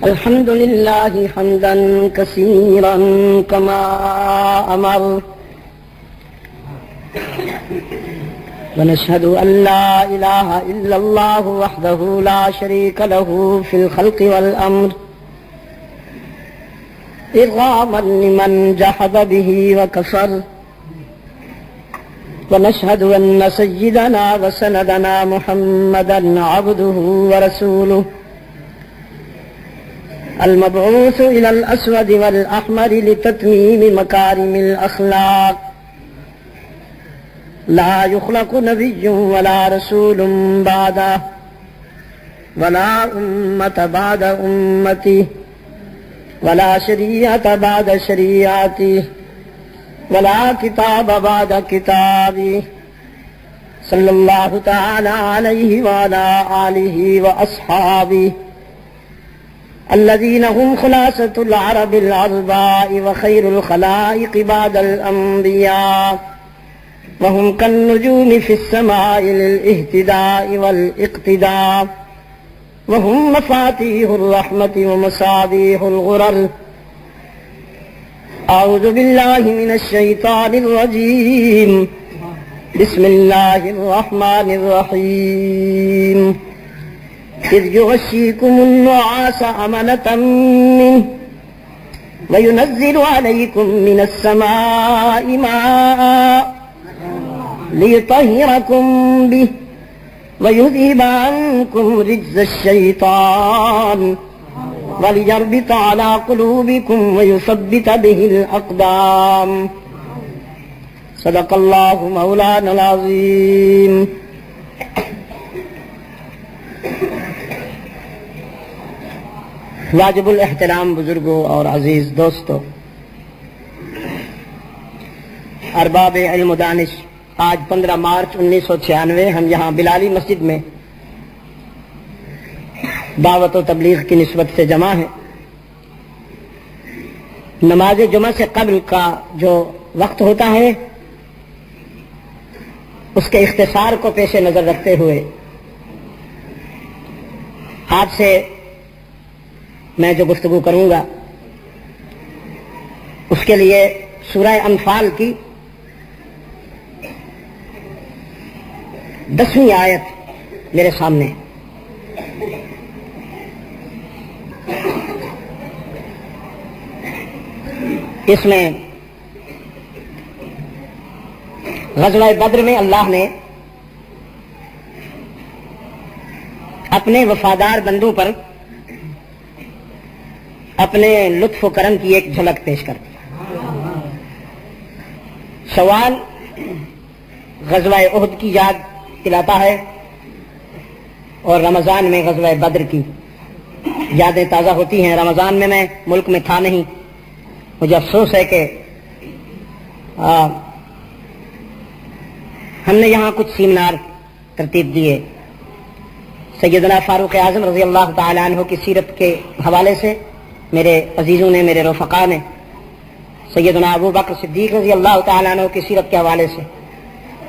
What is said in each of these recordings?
الحمد لله حمدا كثيرا كما أمر، ونشهد أن لا إله إلا الله وحده لا شريك له في الخلق والأمر، إرغاما لمن جحد به وكفر. ونشهد أن سيدنا وسندنا محمدا عبده ورسوله، المبعوث إلى الأسود والأحمر لتتميم مكارم الأخلاق. لا يخلق نبي ولا رسول بعده، ولا أمة بعد أمته، ولا شريعة بعد شريعته، ولا كتاب بعد كتابه، صلى الله تعالى عليه وعلى آله وأصحابه الذين هم خلاصة العرب العرباء وخير الخلائق بعد الأنبياء، وهم كالنجوم في السماء للاهتداء والاقتداء، وهم مفاتيح الرحمة ومصابيح الغرر. أعوذ بالله من الشيطان الرجيم، بسم الله الرحمن الرحيم. إذ يغشيكم النعاس أمنة منه، وينزل عليكم من السماء ماء ليطهركم به، ويذهب عنكم رجز الشيطان، وليربط على قلوبكم ويثبت به الأقدام. صدق الله مولانا العظيم. واجب الاحترام بزرگوں اور عزیز دوستوں، ارباب علم و دانش، آج 15 مارچ 1996 ہم یہاں بلالی مسجد میں دعوت و تبلیغ کی نسبت سے جمع ہیں. نماز جمعہ سے قبل کا جو وقت ہوتا ہے اس کے اختصار کو پیش نظر رکھتے ہوئے آج سے میں جو گفتگو کروں گا اس کے لیے سورہ انفال کی 10ویں آیت میرے سامنے. اس میں غزوہ بدر میں اللہ نے اپنے وفادار بندوں پر اپنے لطف و کرم کی ایک جھلک پیش کر دی. سوال غزوہ احد کی یاد دلاتا ہے اور رمضان میں غزوہ بدر کی یادیں تازہ ہوتی ہیں. رمضان میں میں ملک میں تھا نہیں، مجھے افسوس ہے کہ ہم نے یہاں کچھ سیمینار ترتیب دیے سیدنا فاروق اعظم رضی اللہ تعالیٰ عنہ کی سیرت کے حوالے سے. میرے عزیزوں نے، میرے رفقا نے سیدنا ابو بکر صدیق رضی اللہ تعالیٰ عنہ کی سیرت کے حوالے سے.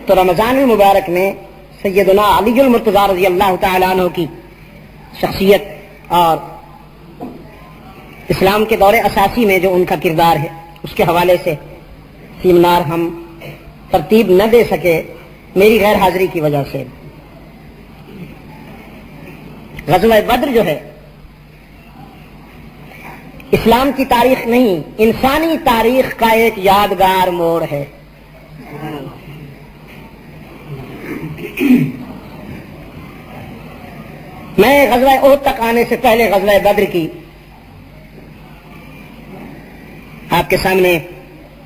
تو رمضان المبارک میں سیدنا علی المرتضیٰ رضی اللہ تعالیٰ عنہ کی شخصیت اور اسلام کے دور اساسی میں جو ان کا کردار ہے اس کے حوالے سے سیمینار ہم ترتیب نہ دے سکے میری غیر حاضری کی وجہ سے. غزوہ بدر جو ہے اسلام کی تاریخ نہیں، انسانی تاریخ کا ایک یادگار موڑ ہے. میں غزوہ احد تک آنے سے پہلے غزوہ بدر کی آپ کے سامنے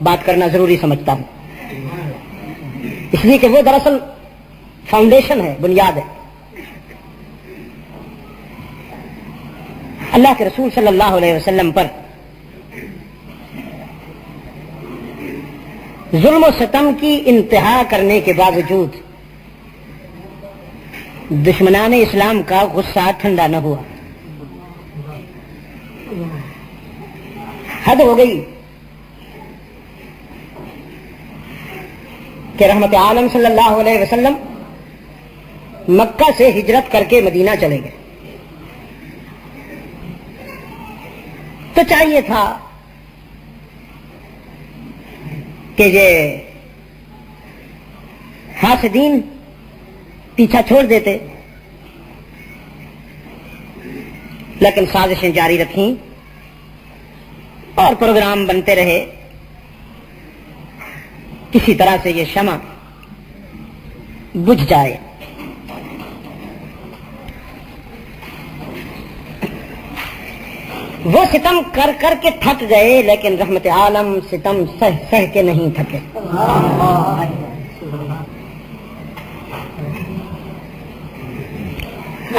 بات کرنا ضروری سمجھتا ہوں، اس لیے کہ وہ دراصل فاؤنڈیشن ہے، بنیاد ہے. اللہ کے رسول صلی اللہ علیہ وسلم پر ظلم و ستم کی انتہا کرنے کے باوجود دشمنان اسلام کا غصہ ٹھنڈا نہ ہوا. حد ہو گئی کہ رحمت عالم صلی اللہ علیہ وسلم مکہ سے ہجرت کر کے مدینہ چلے گئے. تو چاہیے تھا کہ یہ حاسدین پیچھا چھوڑ دیتے، لیکن سازشیں جاری رکھیں اور پروگرام بنتے رہے، کسی طرح سے یہ شمع بجھ جائے۔ وہ ستم کر کر کے تھک گئے، لیکن رحمت عالم ستم سہ سہ کے نہیں تھکے۔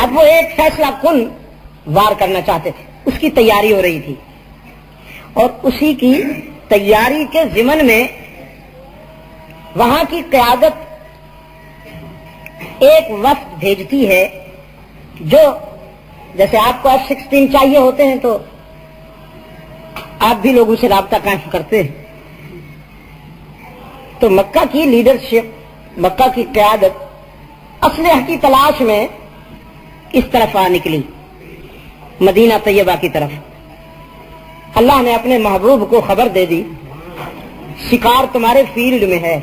اب وہ ایک فیصلہ کن وار کرنا چاہتے تھے، اس کی تیاری ہو رہی تھی، اور اسی کی تیاری کے ضمن میں وہاں کی قیادت ایک وفد بھیجتی ہے، جو جیسے آپ کو F-16 چاہیے ہوتے ہیں تو آپ بھی لوگوں سے رابطہ قائم کرتے ہیں، تو مکہ کی لیڈرشپ، مکہ کی قیادت اسلحہ کی تلاش میں اس طرف آ نکلی، مدینہ طیبہ کی طرف۔ اللہ نے اپنے محبوب کو خبر دے دی، شکار تمہارے فیلڈ میں ہے،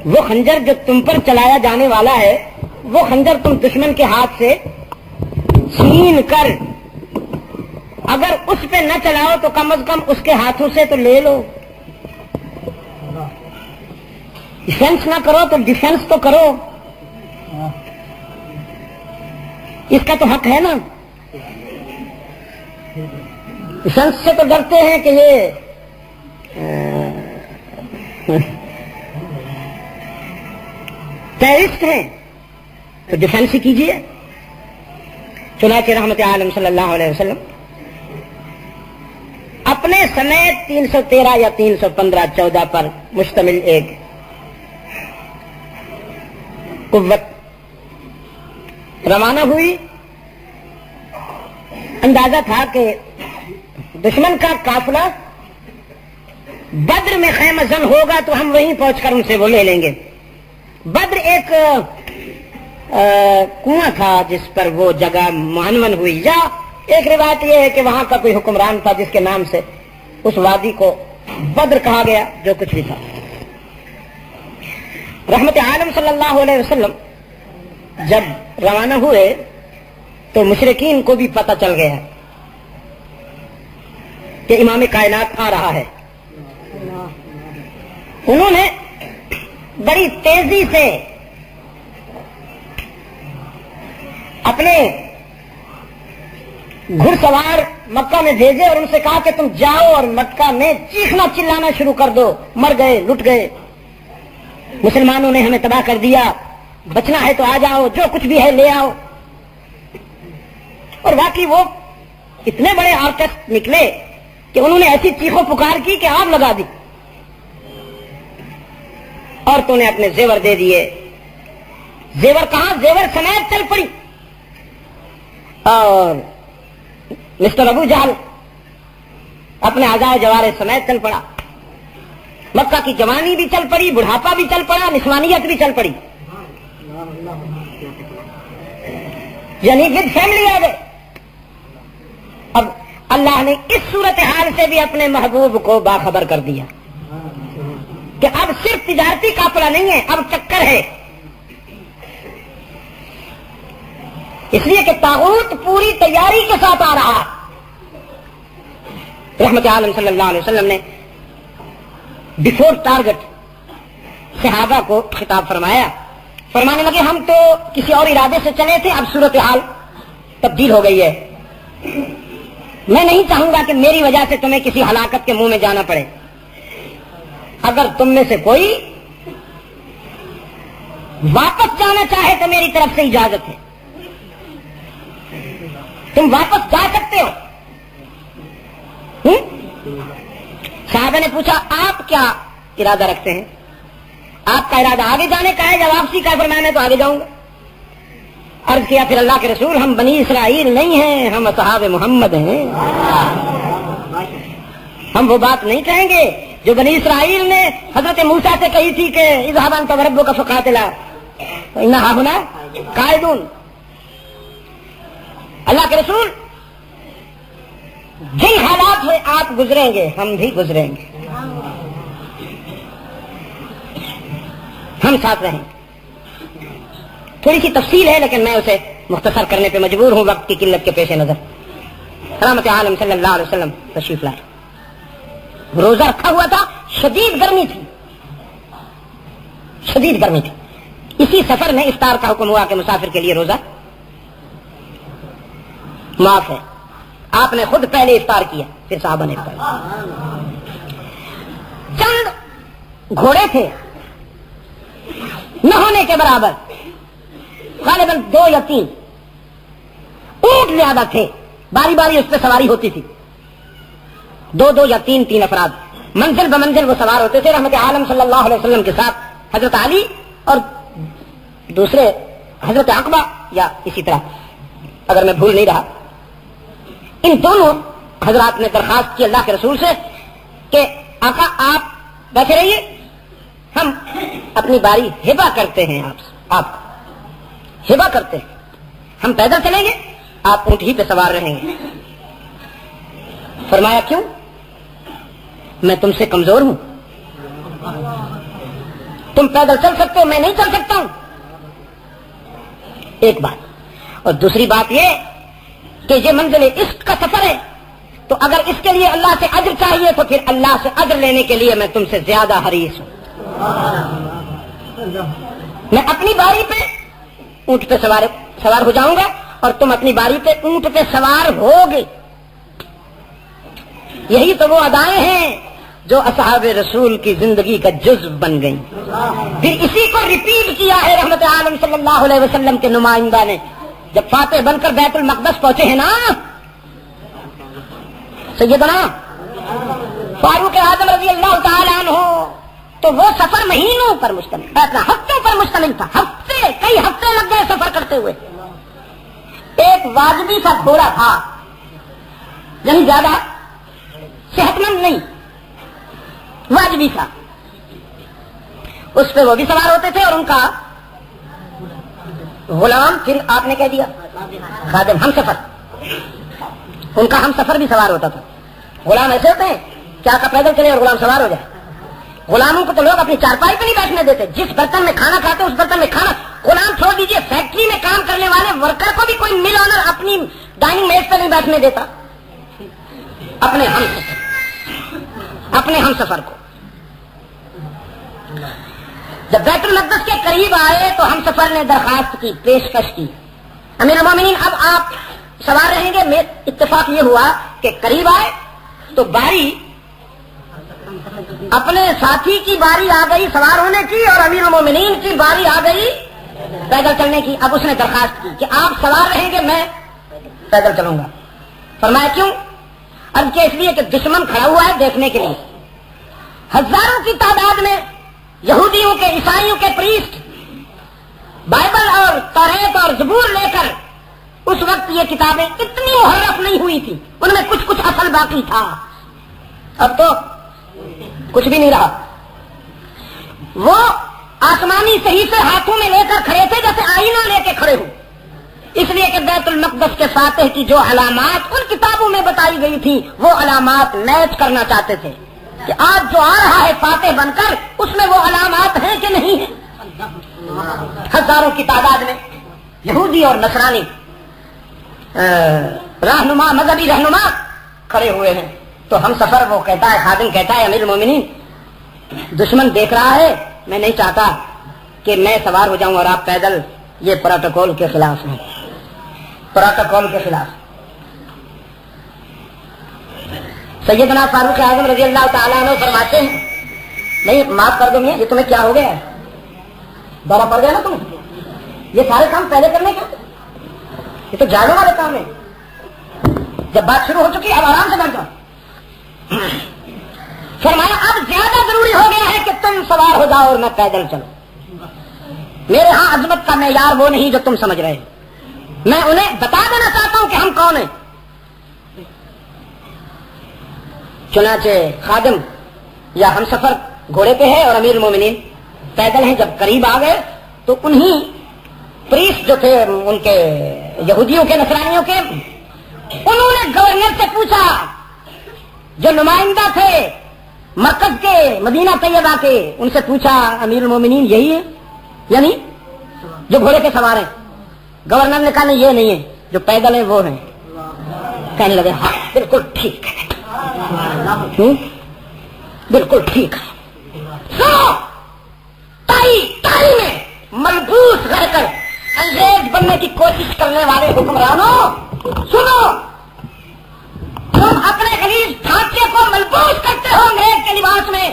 وہ خنجر جو تم پر چلایا جانے والا ہے، وہ خنجر تم دشمن کے ہاتھ سے چھین کر اگر اس پہ نہ چلاؤ تو کم از کم اس کے ہاتھوں سے تو لے لو، ڈیفینس نہ کرو تو ڈیفینس تو کرو، اس کا تو حق ہے نا۔ ڈیفینس سے تو ڈرتے ہیں کہ یہ ٹیررسٹ ہیں، تو ڈیفینس ہی کیجیے۔ چنانچہ رحمت عالم صلی اللہ علیہ وسلم اپنے سمیت 313 یا 315 پر مشتمل ایک قوت روانہ ہوئی۔ اندازہ تھا کہ دشمن کا قافلہ بدر میں خیمہ زن ہوگا تو ہم وہیں پہنچ کر ان سے وہ لے لیں گے۔ بدر ایک کنواں تھا جس پر وہ جگہ معنون ہوئی، یا ایک روایت یہ ہے کہ وہاں کا کوئی حکمران تھا جس کے نام سے اس وادی کو بدر کہا گیا، جو کچھ بھی تھا۔ رحمت عالم صلی اللہ علیہ وسلم جب روانہ ہوئے تو مشرکین کو بھی پتہ چل گیا کہ امام کائنات آ رہا ہے۔ انہوں نے بڑی تیزی سے اپنے گھڑ سوار مکہ میں بھیجے اور ان سے کہا کہ تم جاؤ اور مکہ میں چیخنا چلانا شروع کر دو، مر گئے، لٹ گئے، مسلمانوں نے ہمیں تباہ کر دیا، بچنا ہے تو آ جاؤ، جو کچھ بھی ہے لے آؤ۔ اور واقعی وہ اتنے بڑے آرٹسٹ نکلے کہ انہوں نے ایسی چیخو پکار کی کہ آگ لگا دی۔ عورتوں نے اپنے زیور دے دیے، زیور کہاں، زیور سمیت چل پڑی، اور مسٹر ابو جہل اپنے اعضاء جوارے سمیت چل پڑا۔ مکہ کی جوانی بھی چل پڑی، بڑھاپا بھی چل پڑا، نسوانیت بھی چل پڑی، یعنی ود فیملی آ گئے۔ اب اللہ نے اس صورتحال سے بھی اپنے محبوب کو باخبر کر دیا کہ اب صرف تجارتی قافلہ نہیں ہے، اب چکر ہے، اس لیے کہ طاغوت پوری تیاری کے ساتھ آ رہا۔ رحمت عالم صلی اللہ علیہ وسلم نے بفور ٹارگٹ صحابہ کو خطاب فرمایا، فرمانے لگے ہم تو کسی اور ارادے سے چلے تھے، اب صورتحال تبدیل ہو گئی ہے، میں نہیں چاہوں گا کہ میری وجہ سے تمہیں کسی ہلاکت کے منہ میں جانا پڑے۔ اگر تم میں سے کوئی واپس جانا چاہے تو میری طرف سے اجازت ہے، تم واپس جا سکتے ہو۔ صحابہ نے پوچھا آپ کیا ارادہ رکھتے ہیں، آپ کا ارادہ آگے جانے کا ہے یا واپسی کا؟ فرمایا میں تو آگے جاؤں گا۔ عرض کیا پھر اللہ کے رسول ہم بنی اسرائیل نہیں ہیں، ہم اصحاب محمد ہیں، ہم وہ بات نہیں کہیں گے جو بنی اسرائیل نے حضرت موسیٰ سے کہی تھی کہ اذهب انت وربك فقاتلا انہا ہنا قائدون۔ اللہ کے رسول جن حالات میں آپ گزریں گے ہم بھی گزریں گے، ہم ساتھ رہیں گے۔ تھوڑی سی تفصیل ہے لیکن میں اسے مختصر کرنے پہ مجبور ہوں وقت کی قلت کے پیش نظر۔ رحمت عالم صلی اللہ علیہ وسلم تشریف لائے، روزہ رکھا ہوا تھا، شدید گرمی تھی، شدید گرمی تھی۔ اسی سفر میں افطار کا حکم ہوا کہ مسافر کے لیے روزہ معاف ہے۔ آپ نے خود پہلے افطار کیا، پھر صحابہ نے افطار کیا۔ چند گھوڑے تھے نہ ہونے کے برابر، غالباً 2 یا 3 اونٹ زیادہ تھے، باری باری اس پہ سواری ہوتی تھی، 2 یا 3 افراد منزل بمنزل وہ سوار ہوتے تھے۔ رحمت عالم صلی اللہ علیہ وسلم کے ساتھ حضرت علی اور دوسرے حضرت عقبہ، یا اسی طرح اگر میں بھول نہیں رہا، ان دونوں حضرات نے درخواست کی اللہ کے رسول سے کہ آقا آپ بیٹھے رہیے، ہم اپنی باری ہبہ کرتے ہیں، آپ ہبہ کرتے ہیں، ہم پیدل چلیں گے، آپ اونٹ ہی پہ سوار رہیں گے۔ فرمایا کیوں؟ میں تم سے کمزور ہوں، تم پیدل چل سکتے ہو، میں نہیں چل سکتا ہوں، ایک بات۔ اور دوسری بات یہ کہ یہ منزل عشق کا سفر ہے، تو اگر اس کے لیے اللہ سے اجر چاہیے تو پھر اللہ سے اجر لینے کے لیے میں تم سے زیادہ حریص ہوں۔ میں اپنی باری پہ اونٹ پہ سوار ہو جاؤں گا اور تم اپنی باری پہ اونٹ پہ سوار ہوگے۔ یہی تو وہ ادائیں ہیں جو اصحاب رسول کی زندگی کا جزو بن گئی۔ پھر اسی کو ریپیٹ کیا ہے رحمت عالم صلی اللہ علیہ وسلم کے نمائندہ نے، جب فاتح بن کر بیت المقدس پہنچے ہیں نا سیدنا فاروق اعظم رضی اللہ تعالیٰ عنہ، تو وہ سفر مہینوں پر مشتمل، ہفتوں پر مشتمل تھا، کئی ہفتے لگ گئے سفر کرتے ہوئے۔ ایک واجبی سا گھوڑا تھا، یعنی زیادہ صحت مند نہیں، واجبی تھا، اس پہ وہ بھی سوار ہوتے تھے، اور ان کا غلام، پھر آپ نے کہہ دیا خادم، ہم سفر، ان کا ہم سفر بھی سوار ہوتا تھا۔ غلام ایسے ہوتے ہیں کیا کا پیدل چلے اور غلام سوار ہو جائے۔ غلاموں کو تو لوگ اپنی چارپائی پہ نہیں بیٹھنے دیتے، جس برتن میں کھانا کھاتے اس برتن میں کھانا، غلام چھوڑ دیجئے، فیکٹری میں کام کرنے والے ورکر کو بھی کوئی مل آنر اپنی ڈائننگ میز پہ نہیں بیٹھنے دیتا، اپنے ہم سفر کو۔ جب بیت المقدس کے قریب آئے تو ہم سفر نے درخواست کی، پیشکش کی، امیر المومنین اب آپ سوار رہیں گے۔ اتفاق یہ ہوا کہ قریب آئے تو باری اپنے ساتھی کی باری آ گئی سوار ہونے کی، اور امیر المومنین کی باری آ گئی پیدل چلنے کی۔ اب اس نے درخواست کی کہ آپ سوار رہیں گے، میں پیدل چلوں گا۔ فرمایا کیوں؟ اب کہ اس لیے کہ دشمن کھڑا ہوا ہے دیکھنے کے لیے، ہزاروں کی تعداد میں یہودیوں کے، عیسائیوں کے پریسٹ بائبل اور توریت اور زبور لے کر، اس وقت یہ کتابیں اتنی محرف نہیں ہوئی تھی، ان میں کچھ اصل باقی تھا، اب تو کچھ بھی نہیں رہا۔ وہ آسمانی صحیفے ہاتھوں میں لے کر کھڑے تھے جیسے آئینہ لے کے کھڑے ہو، اس لیے کہ بیت المقدس کے فاتح کی جو علامات ان کتابوں میں بتائی گئی تھی وہ علامات میچ کرنا چاہتے تھے کہ آج جو آ رہا ہے فاتح بن کر، اس میں وہ علامات ہیں کہ نہیں ہیں۔ ہزاروں کی تعداد میں یہودی اور نصرانی رہنما، مذہبی رہنما کھڑے ہوئے ہیں۔ تو ہم سفر وہ کہتا ہے، خادم کہتا ہے امیر المومنین دشمن دیکھ رہا ہے، میں نہیں چاہتا کہ میں سوار ہو جاؤں اور آپ پیدل، یہ پروٹوکول کے خلاف ہے، پروٹوکول کے خلاف۔ سیدنا فاروق اعظم رضی اللہ تعالیٰ عنہ فرماتے ہیں، نہیں معاف کر دو میاں، یہ تمہیں کیا ہو گیا ہے، دورہ پڑ گیا نا تمہیں، یہ سارے کام پہلے کرنے کے، یہ تو جانے والے کام ہے، جب بات شروع ہو چکی اب آرام سے بیٹھ جاؤ۔ فرمایا اب زیادہ ضروری ہو گیا ہے کہ تم سوار ہو جاؤ اور میں پیدل چلوں، میرے ہاں عظمت کا معیار وہ نہیں جو تم سمجھ رہے ہو، میں انہیں بتا دینا چاہتا ہوں کہ ہم کون ہیں۔ چنانچہ خادم یا ہم سفر گھوڑے پہ ہے اور امیر المومنین پیدل ہیں۔ جب قریب آ گئے تو انہی پریسٹ جو تھے ان کے یہودیوں کے، نصرانیوں کے، انہوں نے گورنر سے پوچھا جو نمائندہ تھے مرکز کے مدینہ طیبہ کے، ان سے پوچھا امیر المومنین یہی ہے یعنی جو گھوڑے کے سوار ہیں؟ گورنر نے کہا نہیں یہ نہیں ہے، جو پیدل ہیں وہ ہیں۔ کہنے لگے ہاں بالکل ٹھیک ہے، بالکل ٹھیک ہے۔ تائی میں ملبوس رہ کر انگریز بننے کی کوشش کرنے والے حکمرانوں سنو، تم اپنے غلیظ ڈھانچے کو ملبوس کرتے ہو انگریز کے لباس میں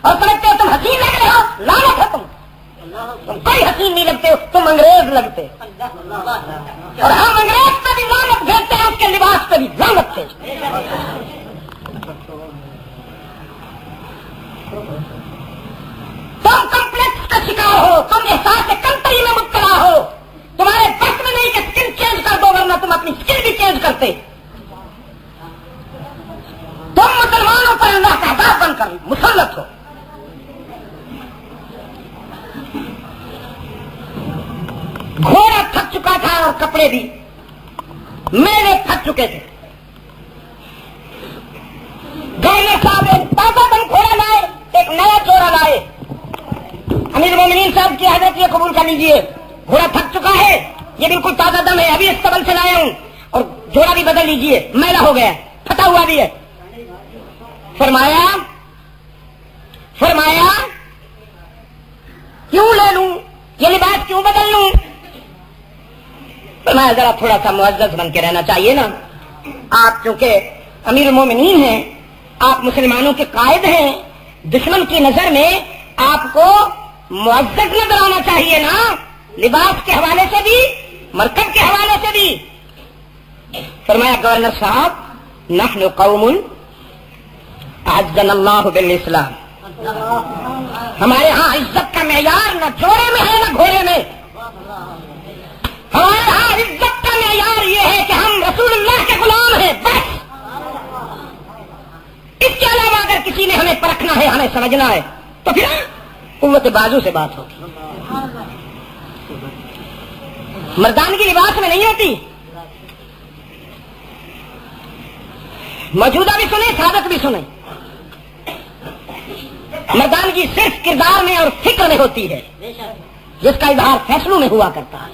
اور سمجھتے ہو تم حسین لگ رہے ہو، لعنت ہے تم کوئی حسین نہیں لگتے ہو، تم انگریز لگتے، اور ہم انگریز پہ بھی لعنت بھیجتے ہیں، اس کے لباس پہ بھی لعنت بھیجتے ہیں۔ تم کمپلیکس کا شکار ہو، تم احساس کمتری میں مبتلا ہو، تمہارے بس میں نہیں کہ اسکل چینج کر دو، ورنہ تم اپنی اسکل بھی چینج کرتے۔ تم مسلمانوں پر اللہ کا عذاب بن کر مسلط ہو۔ گھوڑا تھک چکا تھا اور کپڑے بھی میلے تھک چکے تھے۔ گورنر صاحب ایک تازہ دم گھوڑا لائے، ایک نیا جوڑا لائے۔ امیر المومنین صاحب کی حضرت یہ قبول کر لیجئے، گھوڑا تھک چکا ہے، یہ بالکل تازہ دم ہے، ابھی استبل سے لایا ہوں، اور جوڑا بھی بدل لیجئے، میلا ہو گیا، پھٹا ہوا بھی ہے۔ فرمایا کیوں لے لوں، یہ لباس کیوں بدل لوں؟ فرمایا ذرا تھوڑا سا معزز بن کے رہنا چاہیے نا، آپ چونکہ امیر المومنین ہیں، آپ مسلمانوں کے قائد ہیں، دشمن کی نظر میں آپ کو معزز نظر آنا چاہیے نا، لباس کے حوالے سے بھی مرکب کے حوالے سے بھی۔ فرمایا گورنر صاحب نحن قوم اعزنا اللہ بالاسلام، ہمارے ہاں عزت کا معیار نہ جوڑے میں ہے نہ گھوڑے میں، ہمارے ہاں عزت کا معیار یہ ہے کہ ہم رسول اللہ کے غلام ہیں، بس۔ اس کے علاوہ اگر کسی نے ہمیں پرکھنا ہے، ہمیں سمجھنا ہے، تو پھر قوت بازو سے بات ہوگی، مردانگی لباس میں نہیں ہوتی۔ موجودہ بھی سنیں، سابق بھی سنیں، مردانگی صرف کردار میں اور فکر میں ہوتی ہے، جس کا اظہار فیصلوں میں ہوا کرتا ہے۔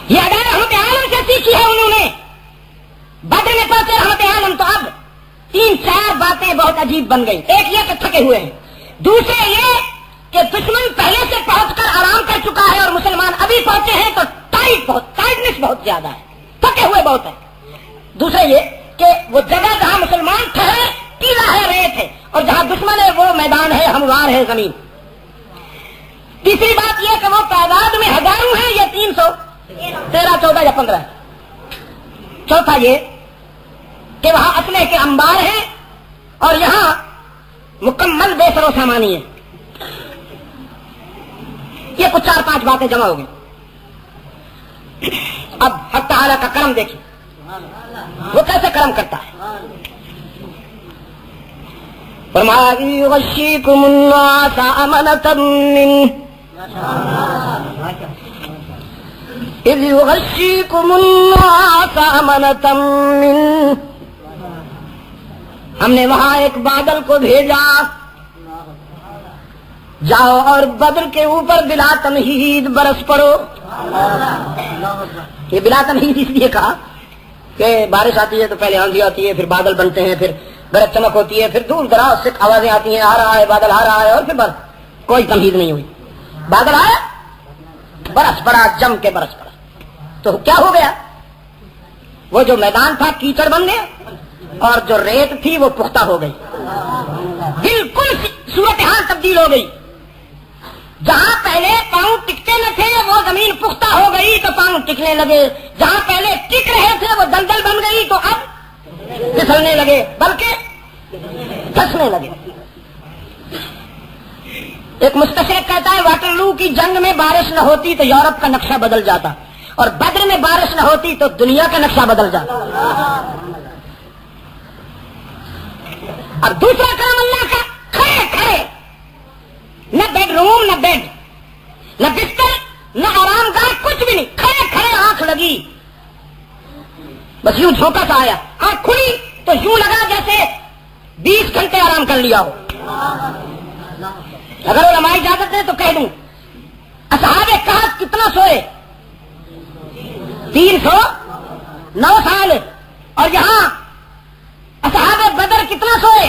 یہ ادا رحمت عالم سے سیکھی ہے انہوں نے، بدر میں پہنچے رحمت عالم تو اب 3-4 باتیں بہت عجیب بن گئی۔ ایک یہ کہ تھکے ہوئے ہیں، دوسرے یہ کہ دشمن پہلے سے پہنچ کر آرام کر چکا ہے اور مسلمان ابھی پہنچے ہیں تو ٹائٹنس بہت زیادہ ہے، تھکے ہوئے بہت ہے۔ دوسرے یہ کہ وہ جگہ جہاں مسلمان ٹھہرے ٹیلا ہے، ریت ہے، اور جہاں دشمن ہے وہ میدان ہے، ہموار ہے زمین۔ تیسری بات یہ کہ وہ تعداد میں ہزاروں ہیں، یہ 313 14 یا 15 ہے۔ چوتھا یہ کہ وہاں اسلحے کے انبار ہیں اور یہاں مکمل بے سر و سامانی ہے۔ یہ کچھ 4-5 باتیں جمع ہو گئی۔ اب حق تعالیٰ کا کرم دیکھیں، وہ کیسے کرم کرتا ہے۔ فرمایا یغشیکم النعاس امنۃ منہ، اذ یغشیکم النعاس امنۃ منہ، ہم نے وہاں ایک بادل کو بھیجا، جاؤ اور بدر کے اوپر بلا تمہید برس پڑو۔ یہ بلا تمہید اس لیے کہا کہ بارش آتی ہے تو پہلے آندھی آتی ہے، پھر بادل بنتے ہیں، پھر گرج چمک ہوتی ہے، پھر دور دراز سے آوازیں آتی ہیں، آ رہا ہے بادل، آ رہا ہے، اور پھر بس کوئی تمہید نہیں ہوئی۔ بادل آیا، برس پڑا، جم کے برس پڑا، تو کیا ہو گیا؟ وہ جو میدان تھا کیچڑ بن گیا اور جو ریت تھی وہ پختہ ہو گئی، بالکل صورتحال تبدیل ہو گئی۔ جہاں پہلے پاؤں ٹکتے نہ تھے وہ زمین پختہ ہو گئی تو پاؤں ٹکنے لگے، جہاں پہلے ٹک رہے تھے وہ دلدل بن گئی تو اب پھسلنے لگے بلکہ دھسنے لگے۔ ایک مستشرق کہتا ہے واٹرلو کی جنگ میں بارش نہ ہوتی تو یورپ کا نقشہ بدل جاتا، اور بدر میں بارش نہ ہوتی تو دنیا کا نقشہ بدل جاتا۔ اور دوسرا کام اللہ کا، کھڑے کھڑے، نہ بیڈ روم، نہ بیڈ، نہ بستر، نہ آرام گاہ، کچھ بھی نہیں، کھڑے کھڑے آنکھ لگی، بس یوں جھونکا سا آیا، آنکھ کھلی تو یوں لگا جیسے 20 گھنٹے آرام کر لیا ہو. اگر علماء اجازت دیں تو کہہ دوں اصحاب کہف کتنا سوئے؟ 309 سال. اور یہاں اصحاب بدر کتنا سوئے؟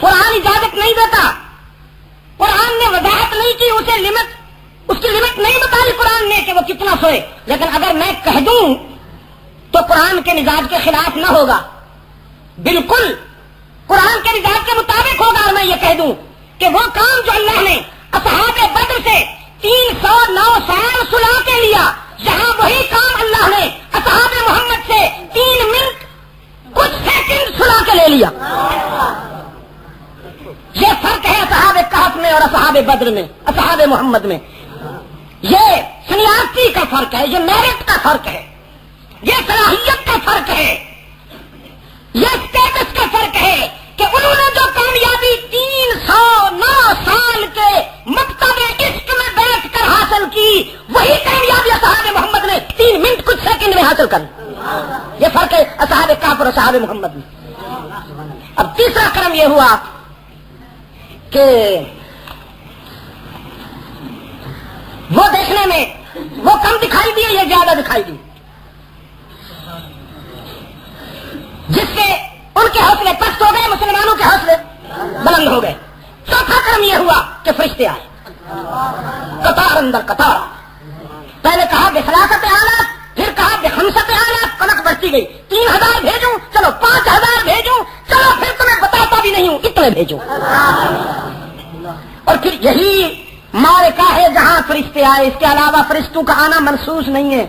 قرآن اجازت نہیں دیتا، قرآن نے وضاحت نہیں کی، اسے لمٹ، اس کی لمٹ نہیں بتائی قرآن نے کہ وہ کتنا سوئے. لیکن اگر میں کہہ دوں تو قرآن کے مزاج کے خلاف نہ ہوگا، بالکل قرآن کے مزاج کے مطابق ہوگا. اور میں یہ کہہ دوں کہ وہ کام جو اللہ نے اصحاب بدر سے 309 سال سلا کے لیا، یہاں وہی کام اللہ نے اصحاب محمد سے 3 منٹ کچھ سیکنڈ سلا کے لے لیا. یہ فرق ہے اصحاب کہف میں اور اصحاب بدر میں، اصحاب محمد میں. یہ سنیارتی کا فرق ہے، یہ میرٹ کا فرق ہے، یہ صلاحیت کا فرق ہے، یہ اسٹیٹس کا فرق ہے کہ انہوں نے جو کامیابی 309 سال کے مکتب عشق میں بیٹھ کر حاصل کی، وہی کامیابی اصحاب محمد نے 3 منٹ کچھ سیکنڈ میں حاصل کر. یہ فرق ہے اصحاب کہف اور اصحاب محمد میں. اب تیسرا کرم یہ ہوا کہ وہ دیکھنے میں وہ کم دکھائی دیے، یہ زیادہ دکھائی دی، جس سے ان کے حوصلے پست ہو گئے، مسلمانوں کے حوصلے بلند ہو گئے. چوتھا کرم یہ ہوا کہ فرشتے آئے قطار اندر قطار. پہلے کہا بثلاثت آلاف، پھر کہا بخمسۃ آلاف، کلک بڑھتی گئی. 3000 بھیجوں، چلو 5000 بھیجوں، چلو پھر تمہیں بتاتا بھی نہیں ہوں اتنے بھیجوں. اور پھر یہی معرکہ ہے جہاں فرشتے آئے. اس کے علاوہ فرشتوں کا آنا منسوس نہیں ہے،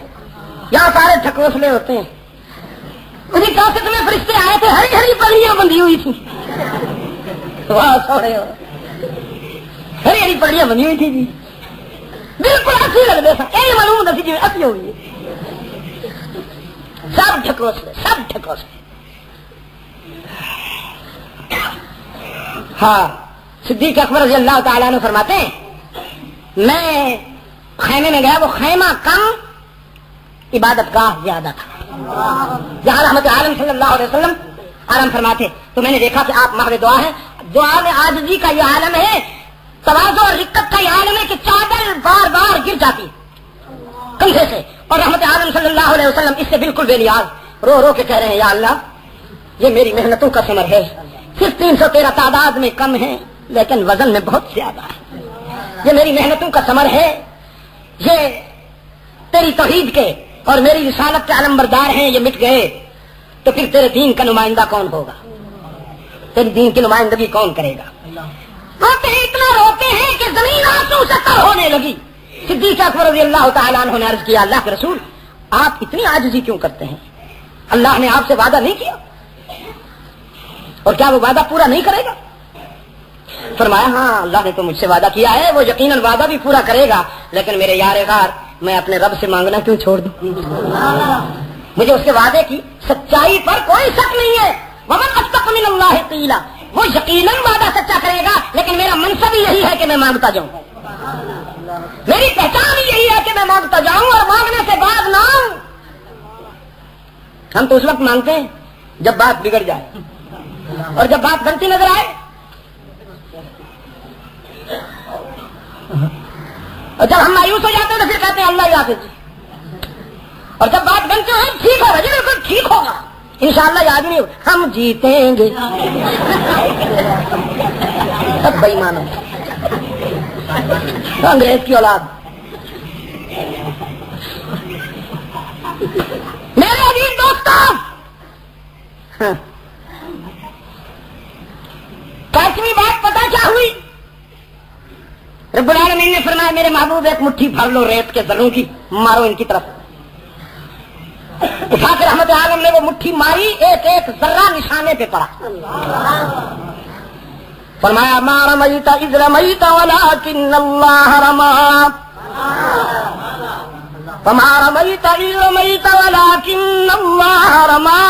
یہاں سارے ٹھکوسلے ہوتے ہیں. انہیں کاسٹ میں فرشتے آئے تھے، ہری ہری پگڑیاں بندھی ہوئی تھی. واہ سوڑے ہو، ہری ہری پگڑیاں بندھی ہوئی تھی جی، بالکل اچھی لگتے تھا. یہ معلوم تھی جی اچھی ہوئی، سب ٹھکوسلے، سب ٹھکوسلے. ہاں صدیق اکبر رضی اللہ تعالیٰ عنہ فرماتے ہیں میں خیمے میں گیا، وہ خیمہ کم عبادت گاہ زیادہ تھا. جہاں رحمت عالم صلی اللہ علیہ وسلم آرام فرماتے تو میں نے دیکھا کہ آپ محو دعا ہیں. دعا میں عاجزی کا یہ عالم ہے، تواضع اور رقت کا یہ عالم ہے کہ چادر بار بار گر جاتی کندھے سے. اور رحمت عالم صلی اللہ علیہ وسلم اس سے بالکل بے نیاز رو رو کے کہہ رہے ہیں یا اللہ یہ میری محنتوں کا ثمر ہے. صرف 313 تعداد میں کم ہے لیکن وزن میں بہت زیادہ ہے. یہ میری محنتوں کا ثمر ہے، یہ تیری توحید کے اور میری رسالت کے علمبردار ہیں، یہ مٹ گئے تو پھر تیرے دین کا نمائندہ کون ہوگا؟ تیری دین کی نمائندگی کون کرے گا؟ روتے ہیں، اتنا روتے ہیں کہ زمین آنسو سے تر ہونے لگی. صدیق اکبر رضی اللہ تعالیٰ عنہ نے عرض کیا اللہ کے رسول آپ اتنی عاجزی کیوں کرتے ہیں؟ اللہ نے آپ سے وعدہ نہیں کیا اور کیا وہ وعدہ پورا نہیں کرے گا؟ فرمایا ہاں اللہ نے تو مجھ سے وعدہ کیا ہے، وہ یقیناً وعدہ بھی پورا کرے گا، لیکن میرے یار غار میں اپنے رب سے مانگنا کیوں چھوڑ دوں؟ مجھے اس کے وعدے کی سچائی پر کوئی شک نہیں ہے. ومن اصدق من اللہ قیلا، وہ یقیناً وعدہ سچا کرے گا، لیکن میرا منصب ہی یہی ہے کہ میں مانگتا جاؤں، میری پہچان ہی یہی ہے کہ میں مانگتا جاؤں اور مانگنے سے بعد نہ آؤں. ہم تو اس وقت مانگتے ہیں جب بات بگڑ جائے اور جب بات بنتی نظر آئے، اور جب ہم مایوس ہو جاتے ہیں تو پھر کہتے ہیں اللہ یاد ہے. اور جب بات بنتے ہیں ٹھیک ہوگا جی بالکل ٹھیک ہوگا انشاءاللہ، یاد نہیں ہوگا ہم جیتیں گے. سب بے ایمان انگریز کی اولاد. میرے عزیز دوستوں، پانچویں بات پتہ کیا ہوئی؟ رب العالمین نے فرمایا میرے محبوب ایک مٹھی بھر لو ریت کے ذروں کی، مارو ان کی طرف. اٹھا کے رحمت عالم نے وہ مٹھی ماری، ایک ایک ذرہ نشانے پہ پڑا. فرمایا ما رمیت اذ رمیت ولکن اللہ رما، فما رمیت اذ رمیت ولکن اللہ رما.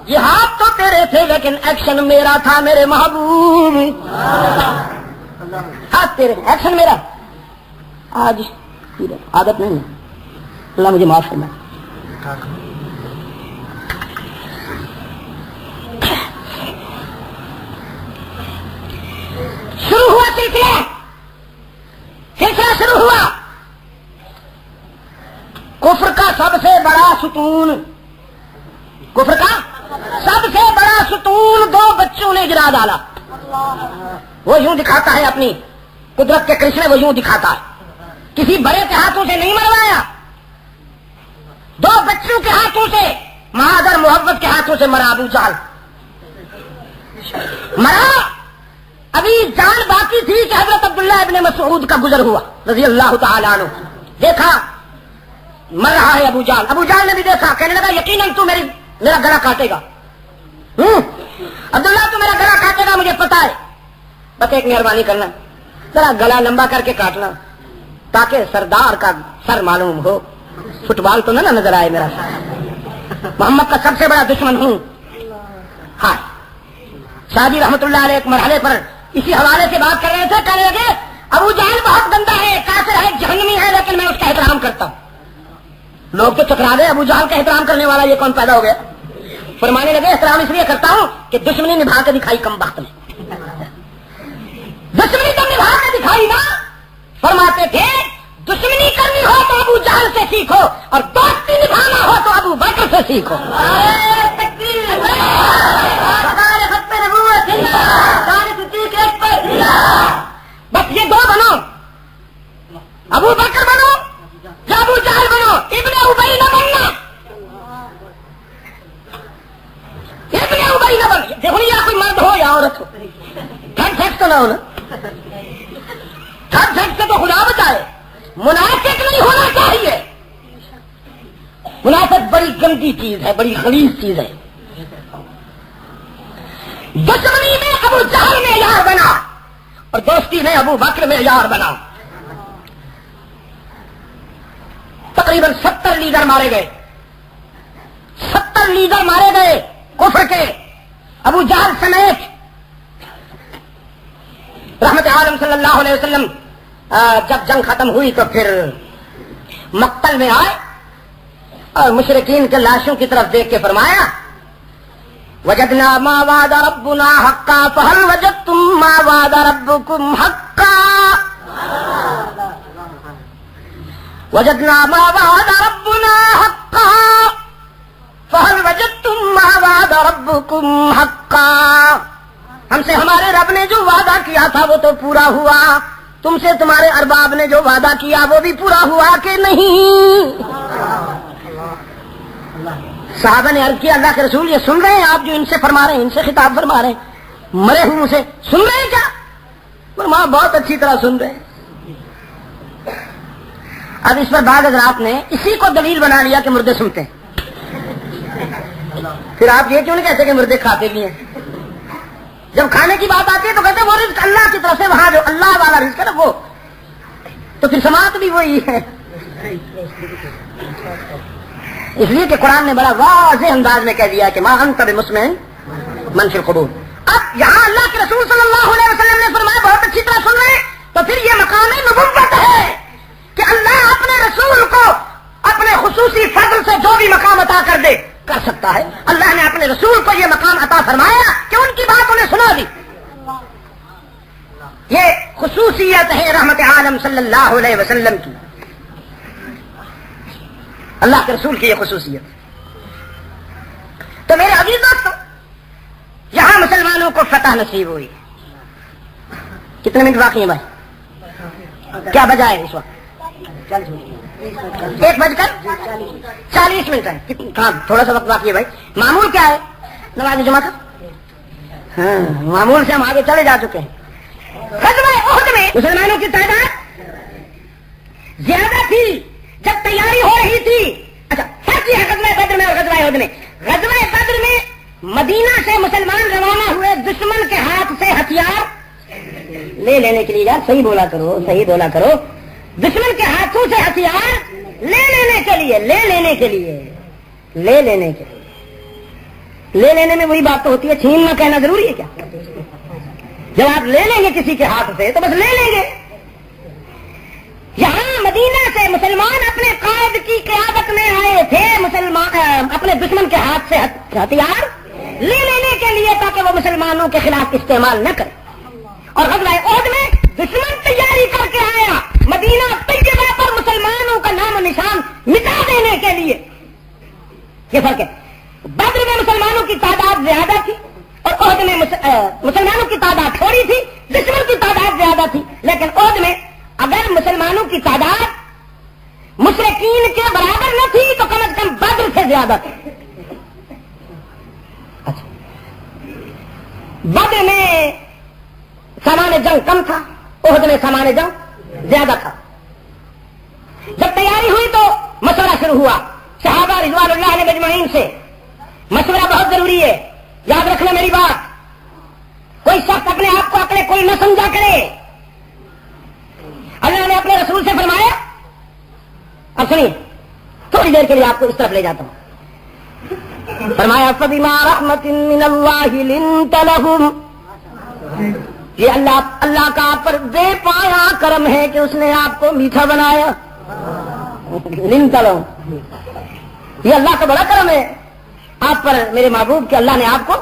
یہ ہاتھ تو تیرے تھے لیکن ایکشن میرا تھا میرے محبوب. ہاتھ تیرے ایکشن میرا. آج عادت نہیں ہے، اللہ مجھے معاف کرنا. ہوا کفر کا سب سے بڑا ستون، کفر کا سب سے بڑا ستون 2 بچوں نے گرا ڈالا. وہ یوں دکھاتا ہے اپنی قدرت کے کرشمے، وہ یوں دکھاتا ہے. کسی بڑے کے ہاتھوں سے نہیں مروایا، 2 بچوں کے ہاتھوں سے، مہاجر محبت کے ہاتھوں سے مرا. ابو جہل مرا. ابھی جان باقی تھی کہ حضرت عبداللہ ابن مسعود کا گزر ہوا رضی اللہ تعالیٰ عنہ. دیکھا مر رہا ہے ابو جہل. ابو جہل نے بھی دیکھا، کہنے لگا یقیناً تو میرا گلا کاٹے گا. عبداللہ تو میرا گلا کاٹے گا، مجھے پتا ہے. بس ایک مہربانی کرنا، ذرا گلا لمبا کر کے کاٹنا تاکہ سردار کا سر معلوم ہو. فٹ بال تو نہ نظر آئے میرا سر. محمد کا سب سے بڑا دشمن ہوں. ہاں شادی رحمت اللہ علیہ ایک مرحلے پر اسی حوالے سے بات کر رہے تھے. کہنے لگے ابو جہل بہت گندا ہے، کافر ہے، جہنمی ہے، لیکن میں اس کا احترام کرتا ہوں. لوگ تو چکرا گئے، ابو جہل کا احترام کرنے والا یہ کون پیدا ہو گیا؟ فرمانے لگے احترام اس لیے کرتا ہوں کہ دشمنی نبھا کے دکھائی کم بخت نے. دشمنی تو نبھا کے دکھائی نا. فرماتے تھے دشمنی کرنی ہو تو ابو جہل سے سیکھو، اور دوستی نبھانا ہو تو ابو بکر سے سیکھو. بس یہ 2 بنو، ابو بکر بنو یا ابو جہل بنو، ابن ابی نہ بننا. ابن ابی نہ بن. دیکھو یا کوئی مرد ہو یا عورت ہو، تھرڈ سیکس تو نہ ہو نا. تھرڈ سیکس سے تو خدا بچائے. منافق نہیں ہونا چاہیے. منافق بڑی گندی چیز ہے، بڑی خلیص چیز ہے. دشمنی میں ابو جہل میں یار بنا اور دوستی میں ابو بکر میں یار بنا. تقریباً 70 لیڈر مارے گئے، 70 لیڈر مارے گئے کفر کے، ابو جہل سمیت. رحمت عالم صلی اللہ علیہ وسلم جب جنگ ختم ہوئی تو پھر مقتل میں آئے اور مشرکین کے لاشوں کی طرف دیکھ کے فرمایا وجدنا ما وعد ربنا حقا فهل وجدتم ما وعد ربكم حقا. وجدنا ما وعد ربنا حقا فهل وجدتم ما وعد ربكم حقا. ہم سے ہمارے رب نے جو وعدہ کیا تھا وہ تو پورا ہوا، تم سے تمہارے ارباب نے جو وعدہ کیا وہ بھی پورا ہوا کہ نہیں؟ صحابہ نے عرض کیا اللہ کے رسول یہ سن رہے ہیں آپ جو ان سے فرما رہے ہیں، ان سے خطاب فرما رہے ہیں، مرے ہوں سے سن رہے ہیں کیا؟ فرمایا بہت اچھی طرح سن رہے ہیں. اب اس پر بعض حضرات نے اسی کو دلیل بنا لیا کہ مردے سنتے ہیں. پھر آپ یہ کیوں نہیں کہتے کہ مردے کھاتے بھی ہیں؟ جب کھانے کی بات آتی ہے تو کہتے ہیں وہ رزق اللہ کی طرف سے، وہاں جو اللہ والا رزق ہے نا وہ، تو پھر سماعت بھی وہی ہے. اس لیے کہ قرآن نے بڑا واضح انداز میں کہہ دیا کہ ما انت بمسمع من فی القبور. اب یہاں اللہ کے رسول صلی اللہ علیہ وسلم نے فرمایا بہت اچھی طرح سن رہے ہیں، تو پھر یہ مقام نبوت ہے کہ اللہ اپنے رسول کو اپنے خصوصی فضل سے جو بھی مقام عطا کر سکتا ہے. اللہ نے اپنے رسول کو یہ مقام عطا فرمایا کہ ان کی بات انہیں سنا دی. یہ خصوصیت ہے رحمت عالم صلی اللہ علیہ وسلم کی، اللہ کے رسول کی یہ خصوصیت. تو میرے عزیز دوستو یہاں مسلمانوں کو فتح نصیب ہوئی. کتنے منٹ باقی ہیں بھائی؟ کیا بجا ہے اس وقت؟ 1:40 ہے. ہاں تھوڑا سا وقت باقی ہے بھائی. معمول کیا ہے نماز جمعہ کا؟ ہاں معمول سے ہم آگے چلے جا چکے ہیں. غزوہ احد میں مسلمانوں کی تعداد زیادہ تھی جب تیاری ہو رہی تھی. اچھا فرق یہ ہے غزوہ بدر میں اور غزوہ احد میں. غزوہ بدر میں مدینہ سے مسلمان روانہ ہوئے دشمن کے ہاتھ سے ہتھیار لے لینے کے لیے. یار صحیح بولا کرو، صحیح بولا کرو. دشمن کے ہاتھوں سے ہتھیار لے لینے کے لیے، لے لینے کے لیے، لے لینے کے لیے. لے لینے میں وہی بات تو ہوتی ہے، چھیننا کہنا ضروری ہے کیا؟ جب آپ لے لیں گے کسی کے ہاتھ سے تو بس لے لیں گے. یہاں مدینہ سے مسلمان اپنے قائد کی قیادت میں آئے تھے، مسلمان اپنے دشمن کے ہاتھ سے ہتھیار لے لینے کے لیے تاکہ وہ مسلمانوں کے خلاف استعمال نہ کرے. اور غزوہ احد میں دشمن تیاری کر کے آیا، مدینہ مٹا دینے کے لیے. یہ فرق ہے. بدر میں مسلمانوں کی تعداد زیادہ تھی اور عہد میں مسلمانوں کی تعداد تھوڑی تھی, دشمن کی تعداد زیادہ تھی. لیکن عہد میں اگر مسلمانوں کی تعداد مشرکین کے برابر نہ تھی تو کم از کم بدر سے زیادہ تھی. اچھا, بدر میں سامان جنگ کم تھا, عہد میں سامان جنگ زیادہ تھا. جب تیاری ہوئی تو مشورہ شروع ہوا صحابہ رضوان اللہ علیہ مجمعین سے. مشورہ بہت ضروری ہے, یاد رکھنا میری بات. کوئی شخص اپنے آپ کو عقل کوئی نہ سمجھا کرے. اللہ نے اپنے رسول سے فرمایا, اب سنیے تھوڑی دیر کے لیے آپ کو اس طرف لے جاتا ہوں. فرمایا فبما رحمت من اللہ لنت لهم, یہ اللہ کا آپ پر بے پایا کرم ہے کہ اس نے آپ کو میٹھا بنایا. لنت لهم, یہ اللہ کا بڑا کرم ہے آپ پر میرے محبوب کہ اللہ نے آپ کو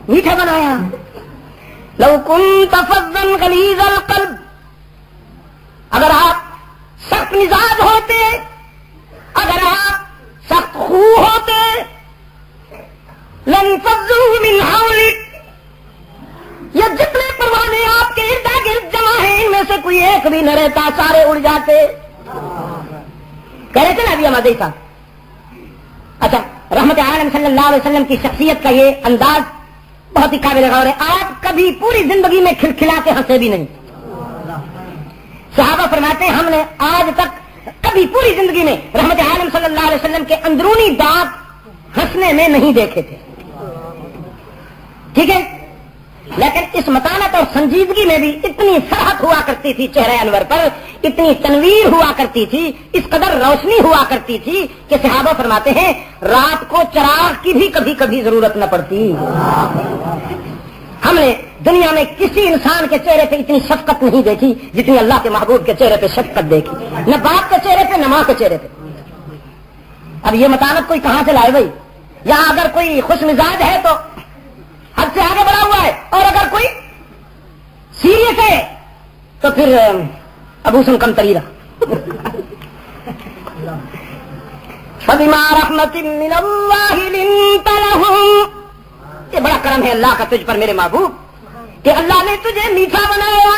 میٹھا بنایا. لو كنت فظا غلیظ القلب, اگر آپ سخت مزاج ہوتے, اگر آپ سخت خو ہوتے, لانفضوا من حولك, یہ جتنے پروانے آپ کے ارد گرد جمع ہیں ان میں سے کوئی ایک بھی نہ رہتا, سارے اڑ جاتے. کہہ رہے تھے نا ابھی ہم ادھر تھا. اچھا, رحمت عالم صلی اللہ علیہ وسلم کی شخصیت کا یہ انداز بہت ہی قابل غور ہے. آپ کبھی پوری زندگی میں کھلکھلا کے ہنسے بھی نہیں. صحابہ فرماتے ہیں ہم نے آج تک کبھی پوری زندگی میں رحمت عالم صلی اللہ علیہ وسلم کے اندرونی دانت ہنسنے میں نہیں دیکھے تھے. ٹھیک ہے, لیکن اس متانت اور سنجیدگی میں بھی اتنی فرحت ہوا کرتی تھی چہرے انور پر, اتنی تنویر ہوا کرتی تھی, اس قدر روشنی ہوا کرتی تھی کہ صحابہ فرماتے ہیں رات کو چراغ کی بھی کبھی کبھی ضرورت نہ پڑتی. ہم نے دنیا میں کسی انسان کے چہرے پہ اتنی شفقت نہیں دیکھی جتنی اللہ کے محبوب کے چہرے پہ شفقت دیکھی, نہ باپ کے چہرے پہ نہ ماں کے چہرے پہ. اب یہ متانت کوئی کہاں سے لائے بھائی؟ یہاں اگر کوئی خوش مزاج ہے تو حد سے آگے بڑھا ہوا ہے, اور اگر کوئی سیریس ہے تو پھر ابو سن کم تریرا. فبما رحمت من اللہ لنت لهم, یہ بڑا کرم ہے اللہ کا تجھ پر میرے محبوب کہ اللہ نے تجھے میٹھا بنایا.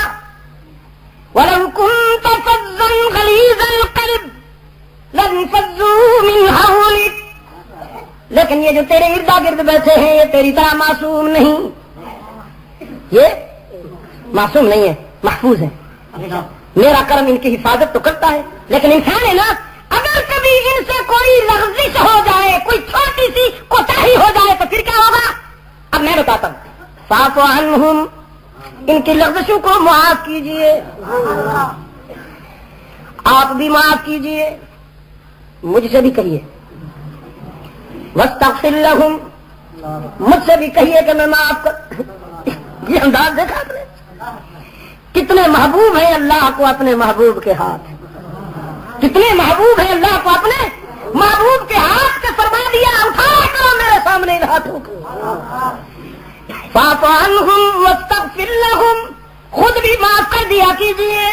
وَلَوْ كُنْتَ فَظًّا غَلِيظَ الْقَلْبِ لَانفَضُّوا مِنْ حَوْلِكَ, لیکن یہ جو تیرے ارد گرد بیٹھے ہیں یہ تیری طرح معصوم نہیں, یہ معصوم نہیں ہے, محفوظ ہے. میرا کرم ان کی حفاظت تو کرتا ہے, لیکن انسان ہے نا, اگر کبھی ان سے کوئی لغزش ہو جائے, کوئی چھوٹی سی کوتاہی ہو جائے تو پھر کیا ہوگا؟ اب میں بتاتا ہوں. فاعف عنہم, ان کی لغزشوں کو معاف کیجئے, آپ بھی معاف کیجئے, مجھ سے بھی کہیے. واستغفر لہم, مجھ سے بھی کہیے کہ میں معاف کر. یہ انداز دیکھا آپ نے, کتنے محبوب ہیں اللہ کو اپنے محبوب کے ہاتھ, کتنے محبوب ہیں اللہ کو اپنے محبوب کے ہاتھ سے فرما دیا اٹھا کرو میرے سامنے ان ہاتھوں کو. فاعف عنہم واستغفر لہم, خود بھی معاف کر دیا کیجیے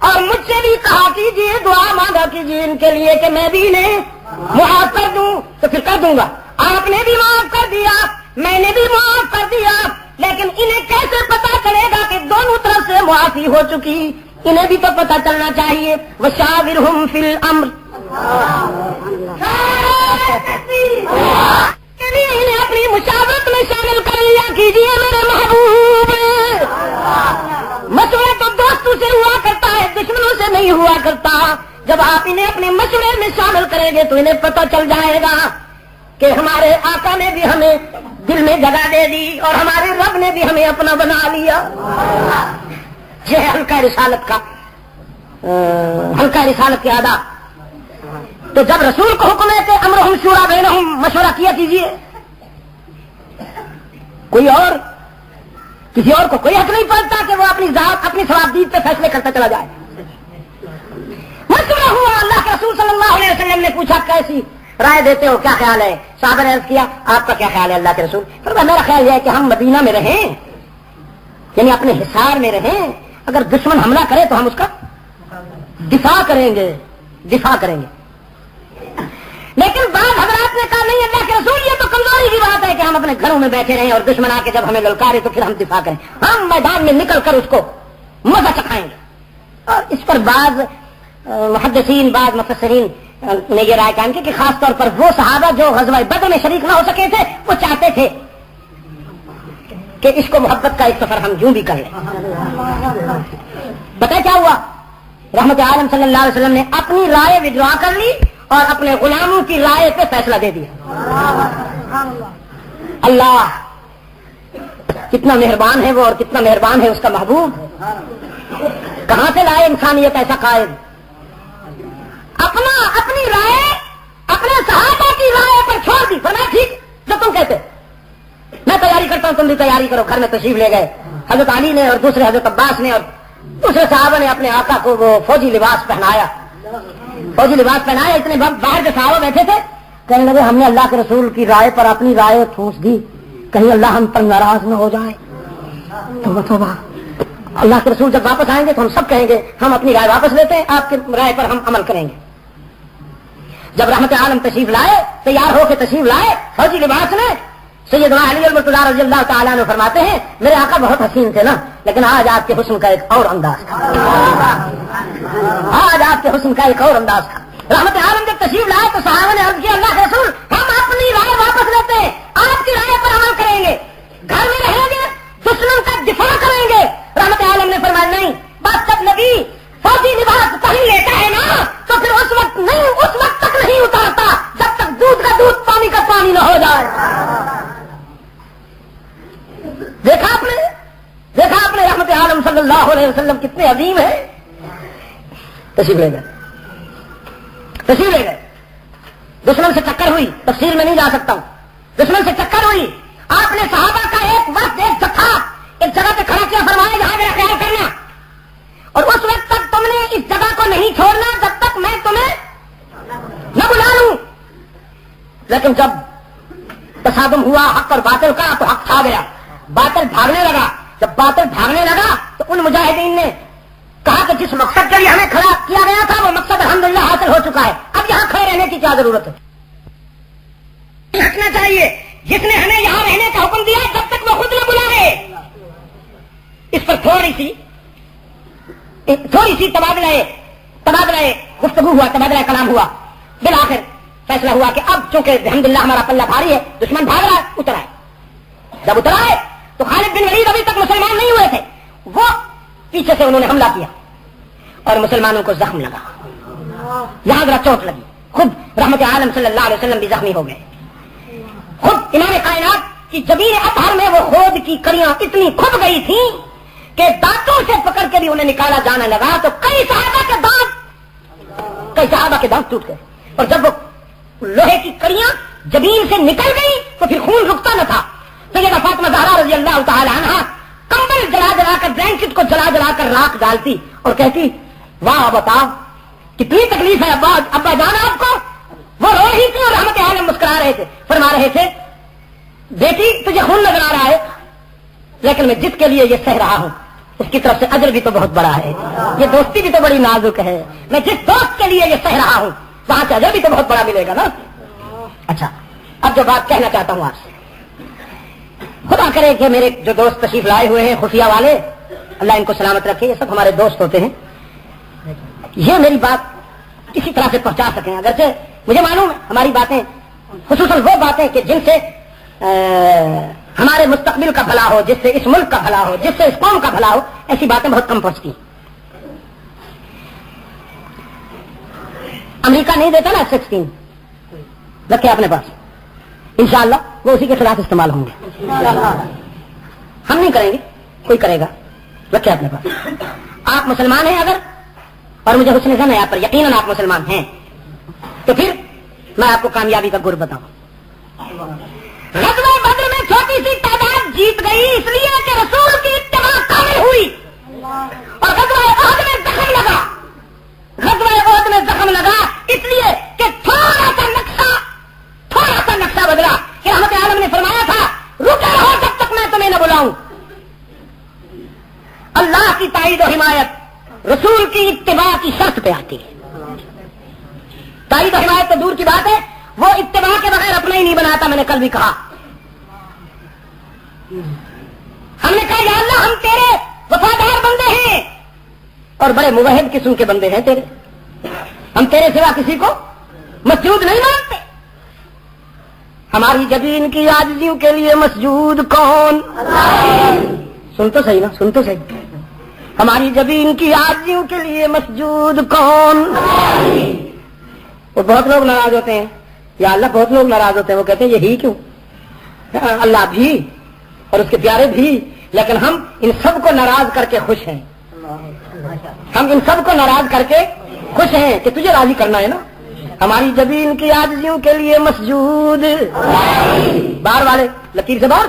اور مجھ سے بھی کہا کیجیے, دعا مانگا کیجیے ان کے لیے کہ میں بھی انہیں معاف کر دوں. تو پھر کر دوں گا. آپ نے بھی معاف کر دیا, میں نے بھی معاف کر دیا, لیکن انہیں کیسے پتا چلے گا کہ دونوں طرف سے معافی ہو چکی؟ انہیں بھی تو پتا چلنا چاہیے. وشاورہم فی الامر, انہیں اپنی مشاورت میں شامل کر لیا کیجیے میرے محبوب. مشورہ تو دوستوں سے ہوا کرتا ہے, دشمنوں سے نہیں ہوا کرتا. جب آپ انہیں اپنے مشورے میں شامل کریں گے تو انہیں پتہ چل جائے گا کہ ہمارے آقا نے بھی ہمیں دل میں جگہ دے دی اور ہمارے رب نے بھی ہمیں اپنا بنا لیا. یہ ہے ہلکا رسالت کا, ہلکا رسالت کے آداب. تو جب رسول کو حکم ہے کہ امرہم شورا بینہم, مشورہ کیا کیجیے. کوئی اور کسی اور کو کوئی حق نہیں پڑتا کہ وہ اپنی ذات اپنی ثوابدید پہ فیصلے کرتا چلا جائے. مشورہ ہوا, اللہ کے رسول صلی اللہ علیہ وسلم نے پوچھا کیسی رائے دیتے ہو, کیا خیال ہے؟ صحابہ نے عرض کیا آپ کا کیا خیال ہے اللہ کے رسول؟ فرمایا میرا خیال یہ ہے کہ ہم مدینہ میں رہیں, یعنی اپنے حصار میں رہیں, اگر دشمن حملہ کرے تو ہم اس کا دفاع کریں گے, دفاع کریں گے. نے کہا نہیں اللہ کے رسول یہ تو کمزوری کی بات ہے کہ ہم اپنے گھروں میں بیٹھے رہیں اور دشمن آ کے جب ہمیں للکارے تو پھر ہم دفاع کریں، ہم میدان میں نکل کر اس کو مزہ چکھائیں گے. اور اس پر بعض محدثین بعض مفسرین نے یہ رائے قائم کی کہ خاص طور پر وہ صحابہ جو غزوہ بدر میں شریک نہ ہو سکے تھے وہ چاہتے تھے کہ اس کو محبت کا ایک سفر ہم یوں بھی کر لیں. پتہ کیا ہوا؟ رحمت عالم صلی اللہ علیہ وسلم نے اپنی رائے ودرا کر لی اور اپنے غلاموں کی رائے پہ فیصلہ دے دیا. اللہ کتنا مہربان ہے وہ اور کتنا مہربان ہے اس کا محبوب. کہاں سے لائے انسانیت ایسا قائد؟ اپنی رائے اپنے صحابہ کی رائے پر چھوڑ دی. فرمایا ٹھیک جو تم کہتے، میں تیاری کرتا ہوں تم بھی تیاری کرو. گھر میں تشریف لے گئے حضرت علی نے اور دوسرے حضرت عباس نے اور دوسرے صحابہ نے اپنے آقا کو وہ فوجی لباس پہنایا. اتنے باہر کے صحابہ بیٹھے تھے، کہنے لگے ہم نے اللہ کے رسول کی رائے پر اپنی رائے ٹھونس دی، کہیں اللہ ہم پر ناراض نہ ہو جائے. توبہ. اللہ کے رسول جب واپس آئیں گے تو ہم سب کہیں گے ہم اپنی رائے واپس لیتے ہیں، آپ کی رائے پر ہم عمل کریں گے. جب رحمت عالم تشریف لائے، تیار ہو کے تشریف لائے فوجی لباس میں، سیدنا علی المرتضیٰ رضی اللہ تعالیٰ عنہ فرماتے ہیں میرے آقا بہت حسین تھے نا، لیکن آج آپ کے حسن کا ایک اور انداز تھا. آج آپ کے حسن کا ایک اور انداز تھا. رحمت عالم جب تشریف لائے تو صحابہ نے عرض کیا اللہ کے رسول ہم اپنی رائے واپس لیتے ہیں، آپ کی رائے پر عمل کریں گے، گھر میں رہیں گے، دشمن کا دفاع کریں گے. رحمت عالم نے فرمایا نہیں، بس جب نبی فوجی لباس پہن لیتا ہے نا تو پھر اس وقت تک نہیں اتارتا جب تک دودھ کا دودھ پانی کا پانی نہ ہو جائے. دیکھا آپ نے رحمت عالم صلی اللہ علیہ وسلم کتنے عظیم ہیں. تشریف لے گئے. دشمن سے ٹکر ہوئی، تفصیل میں نہیں جا سکتا ہوں. دشمن سے ٹکر ہوئی، آپ نے صحابہ کا ایک وقت ایک جتھا ایک جگہ پہ کھڑا کیا، فرمایا یہاں میرا خیال کرنا اور اس وقت تک تم نے اس جگہ کو نہیں چھوڑنا جب تک میں تمہیں نہ بلا لوں. لیکن جب تصادم ہوا حق اور باطل کا تو حق کھا گیا، باطل بھاگنے لگا. جب باطل بھاگنے لگا تو ان مجاہدین نے کہا کہ جس مقصد کے لیے ہمیں کھڑا کیا گیا تھا وہ مقصد الحمدللہ حاصل ہو چکا ہے، اب یہاں کھڑے رہنے کی کیا ضرورت ہے. رکھنا چاہیے جس نے ہمیں یہاں رہنے کا حکم دیا جب تک وہ خود نہ بلائے. اس پر تھوڑی سی تبادلہ گفتگو ہوا، تبادلہ کلام ہوا. بالآخر فیصلہ ہوا کہ اب چونکہ الحمدللہ ہمارا پلہ بھاری ہے، دشمن بھاگ رہا ہے، اتر آئے. جب اتر آئے تو خالد بن ولید ابھی تک مسلمان نہیں ہوئے تھے، وہ پیچھے سے انہوں نے حملہ کیا اور مسلمانوں کو زخم لگا، یہاں ذرا چوٹ لگی. خود رحمت عالم صلی اللہ علیہ وسلم بھی زخمی ہو گئے. خود امام کائنات کی جبین اطہر میں وہ خود کی کڑیاں اتنی کھب گئی تھیں کہ دانتوں سے پکڑ کے بھی انہیں نکالا جانے لگا تو کئی صحابہ کے دانت ٹوٹ گئے. اور جب وہ لوہے کی کڑیاں جبین سے نکل گئی تو پھر خون رکتا نہ تھا. سیدہ فاطمہ زہرا رضی اللہ تعالی عنہا کمبل جلا کر بلینکٹ کو جلا کر راکھ ڈالتی اور کہتی واہ بتاؤ کتنی تکلیف ہے ابا جان آپ کو. وہ رو رہی تھی اور رحمت عالم مسکرا رہے تھے، فرما رہے تھے بیٹی تجھے خون نظر آ رہا ہے لیکن میں جس کے لیے یہ سہ رہا ہوں اس کی طرف سے اجر بھی تو بہت بڑا ہے، یہ دوستی بھی تو بڑی نازک ہے. میں جس دوست کے لیے یہ سہ رہا ہوں وہاں سے اجر بھی تو بہت بڑا ملے گا نا. اچھا اب جو بات کہنا چاہتا ہوں آپ سے، خدا کرے کہ میرے جو دوست تشریف لائے ہوئے ہیں خفیہ والے، اللہ ان کو سلامت رکھے، یہ سب ہمارے دوست ہوتے ہیں، یہ میری بات کسی طرح سے پہنچا سکیں. اگرچہ مجھے معلوم ہے ہماری باتیں خصوصاً وہ باتیں کہ جن سے ہمارے مستقبل کا بھلا ہو، جس سے اس ملک کا بھلا ہو، جس سے اس قوم کا بھلا ہو، ایسی باتیں بہت کم پہنچتی. امریکہ نہیں دیتا نا F-16 رکھے اپنے پاس، انشاءاللہ وہ اسی کے خلاف استعمال ہوں گے. ہم نہیں کریں گے، کوئی کرے گا، رکھے اپنے پاس. آپ مسلمان ہیں اگر، اور مجھے حسن ظن ہے آپ پر، یقیناً آپ مسلمان ہیں، تو پھر میں آپ کو کامیابی کا گر بتاؤں. غزوہ بدر میں چھوٹی سی تعداد جیت گئی اس لیے کہ رسول کی اتباع کامل ہوئی، اور غزوہ احد میں زخم لگا. غزوہ احد میں زخم لگا اس لیے کہ تھوڑا سا نقشہ بدلا کہ رحمت عالم نے فرمایا تھا رکے رہو جب تک میں تمہیں نہ بلاؤں. اللہ کی تائید و حمایت رسول کی اتباع کی شرط پہ آتی ہے. تائید و حمایت تو دور کی بات ہے، وہ اتباع کے بغیر اپنا ہی نہیں بناتا. میں نے کل بھی کہا, ہم نے کہا یا اللہ ہم تیرے وفادار بندے ہیں اور بڑے موحد قسم کے بندے ہیں تیرے, ہم تیرے سوا کسی کو مسجود نہیں مانتے. ہماری جبین کی عاجزیوں کے لیے مسجود کون؟ سن تو صحیح نا, سن تو صحیح. ہماری جبین کی عاجزیوں کے لیے مسجود کون؟ وہ بہت لوگ ناراض ہوتے ہیں, یا اللہ بہت لوگ ناراض ہوتے ہیں, وہ کہتے ہیں یہی کیوں, اللہ بھی اور اس کے پیارے بھی, لیکن ہم ان سب کو ناراض کر کے خوش ہیں. ہم ان سب کو ناراض کر کے خوش ہیں کہ تجھے راضی کرنا ہے نا. ہماری جبین کی عاجزیوں کے لیے مسجود, باہر والے لکیر سے باہر,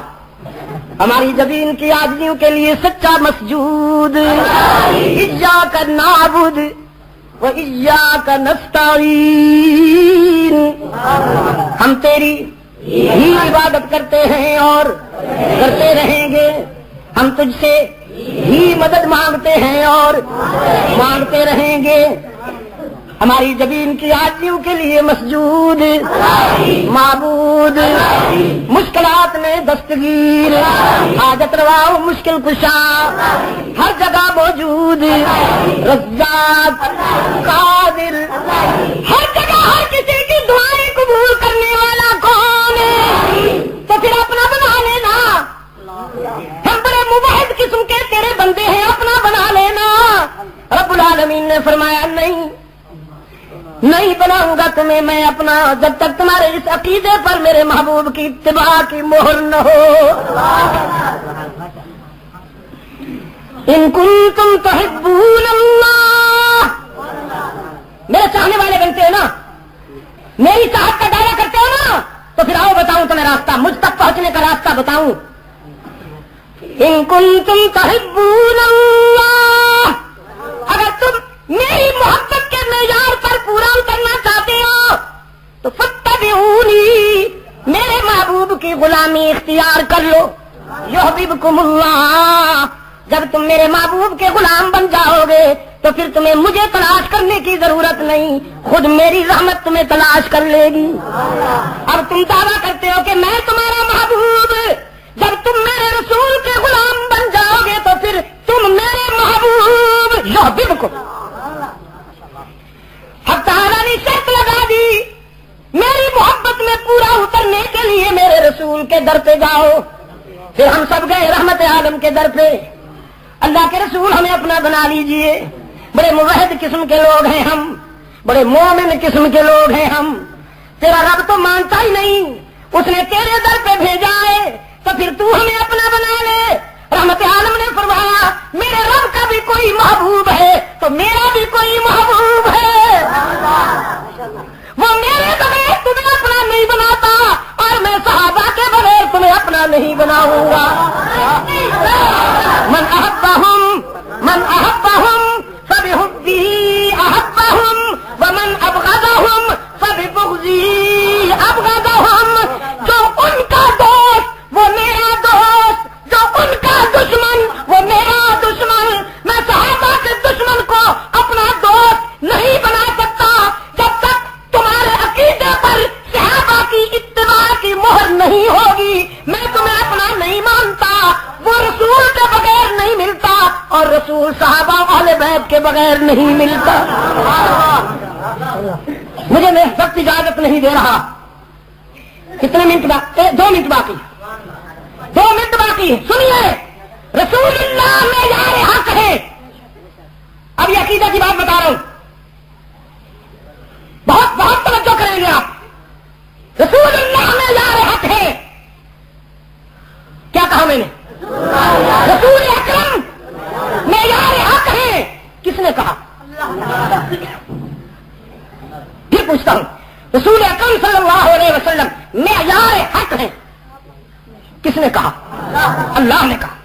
ہماری جبین کی عاجزیوں کے لیے سچا مسجود. ایاک نعبد و ایاک نستعین, ہم تیری ہی عبادت کرتے ہیں اور کرتے رہیں گے. ہم تجھ سے ہی مدد مانگتے ہیں اور مانگتے رہیں گے. ہماری جبین کی عاجزیوں کے لیے مسجود. معبود مشکلات میں دستگیر, حاجت روا مشکل کشا, ہر جگہ موجود, رزاق قادر, ہر جگہ ہر کسی کی دعائیں قبول کرنے والا کون ہے؟ تو پھر اپنا بنا لینا. ہم بڑے موحد قسم کے تیرے بندے ہیں, اپنا بنا لینا. رب العالمین نے فرمایا نہیں بناؤں گا تمہیں میں اپنا جب تک تمہارے اس عقیدے پر میرے محبوب کی اتباع کی مہر نہ ہو. ان کنتم تحبون اللہ, میرے چاہنے والے بنتے ہو نا, میری چاہت کا دعویٰ کرتے ہو نا, تو پھر آؤ بتاؤں تمہیں راستہ, مجھ تک پہنچنے کا راستہ بتاؤں. ان کنتم تحبون اللہ, اگر تم میری محبت کے معیار پر پورا اترنا چاہتے ہو تو فاتبعونی, میرے محبوب کی غلامی اختیار کر لو. یحببکم اللہ, جب تم میرے محبوب کے غلام بن جاؤ گے تو پھر تمہیں مجھے تلاش کرنے کی ضرورت نہیں, خود میری رحمت تمہیں تلاش کر لے گی. اب تم دعویٰ کرتے ہو کہ میں تمہارا محبوب, جب تم میرے رسول کے غلام بن جاؤ گے تو پھر تم میرے محبوب. یحببکم, حق تعالیٰ نے شرط لگا دی میری محبت میں پورا اترنے کے لیے میرے رسول کے در پہ جاؤ. پھر ہم سب گئے رحمت عالم کے در پہ. اللہ کے رسول ہمیں اپنا بنا لیجئے. بڑے موحد قسم کے لوگ ہیں ہم, بڑے مومن قسم کے لوگ ہیں ہم. تیرا رب تو مانتا ہی نہیں, اس نے تیرے در پہ بھیجا ہے, تو پھر تو ہمیں اپنا بنا لے. رحمت عالم نے فرمایا میرے رب کا بھی کوئی محبوب ہے تو میرا بھی کوئی محبوب ہے. وہ میرے بغیر تمہیں اپنا نہیں بناتا اور میں صحابہ کے بغیر تمہیں اپنا نہیں بناؤں گا. من احبهم فبحبی احبهم ومن ابغضهم فببغضی ابغضهم. جو ان کا دوست وہ میرا دوست, جو ان کا دشمن وہ میرا دشمن. میں صحابہ کے دشمن کو اپنا دوست نہیں بنا سکتا جب تک تمہارے عقیدے پر صحابہ کی اتباع کی مہر نہیں ہوگی. میں تمہیں اپنا نہیں مانتا, وہ رسول کے بغیر نہیں ملتا اور رسول صحابہ اہل بیت کے بغیر نہیں ملتا. مجھے میں وقت اجازت نہیں دے رہا. کتنے منٹ باقی؟ 2 منٹ باقی, 2 منٹ باقی. سنیے, رسول اللہ میں یار حق ہے. اب یہ عقیدہ کی بات بتا رہا ہوں, بہت بہت توجہ کریں گے آپ. رسول اللہ میں یار حق ہے. کیا کہا میں نے؟ رسول اکرم میں یار حق ہے. کس نے کہا؟ پھر پوچھتا ہوں, رسول اکرم صلی اللہ علیہ وسلم معیار حق ہے, کس نے کہا؟ اللہ نے کہا.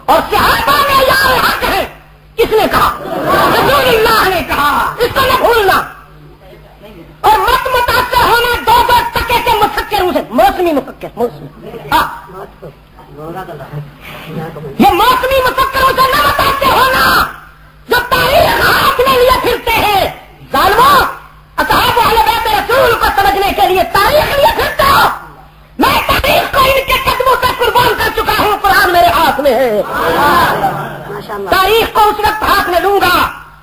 اور صحابہ معیار حق ہے, کس نے کہا؟ رسول اللہ نے کہا. اس کو نہ بھولنا اور مت متاثر ہونا 2 ٹکے کے مفکروں سے. موسمی مفکر, موسمی, یہ موسمی مفکروں سے نہ متاثر ہونا جو تاریخ ہاتھ میں لیے پھرتے ہیں. ظالموں, اصحاب اہل بیت رسول کو سمجھ سمجھنے کے لیے تاریخ لیے پھرتے ہو. میں تاریخ کو ان کے قدموں سے قربان کر چکا ہوں. قرآن میرے ہاتھ میں ہے. تاریخ کو اس وقت ہاتھ میں لوں گا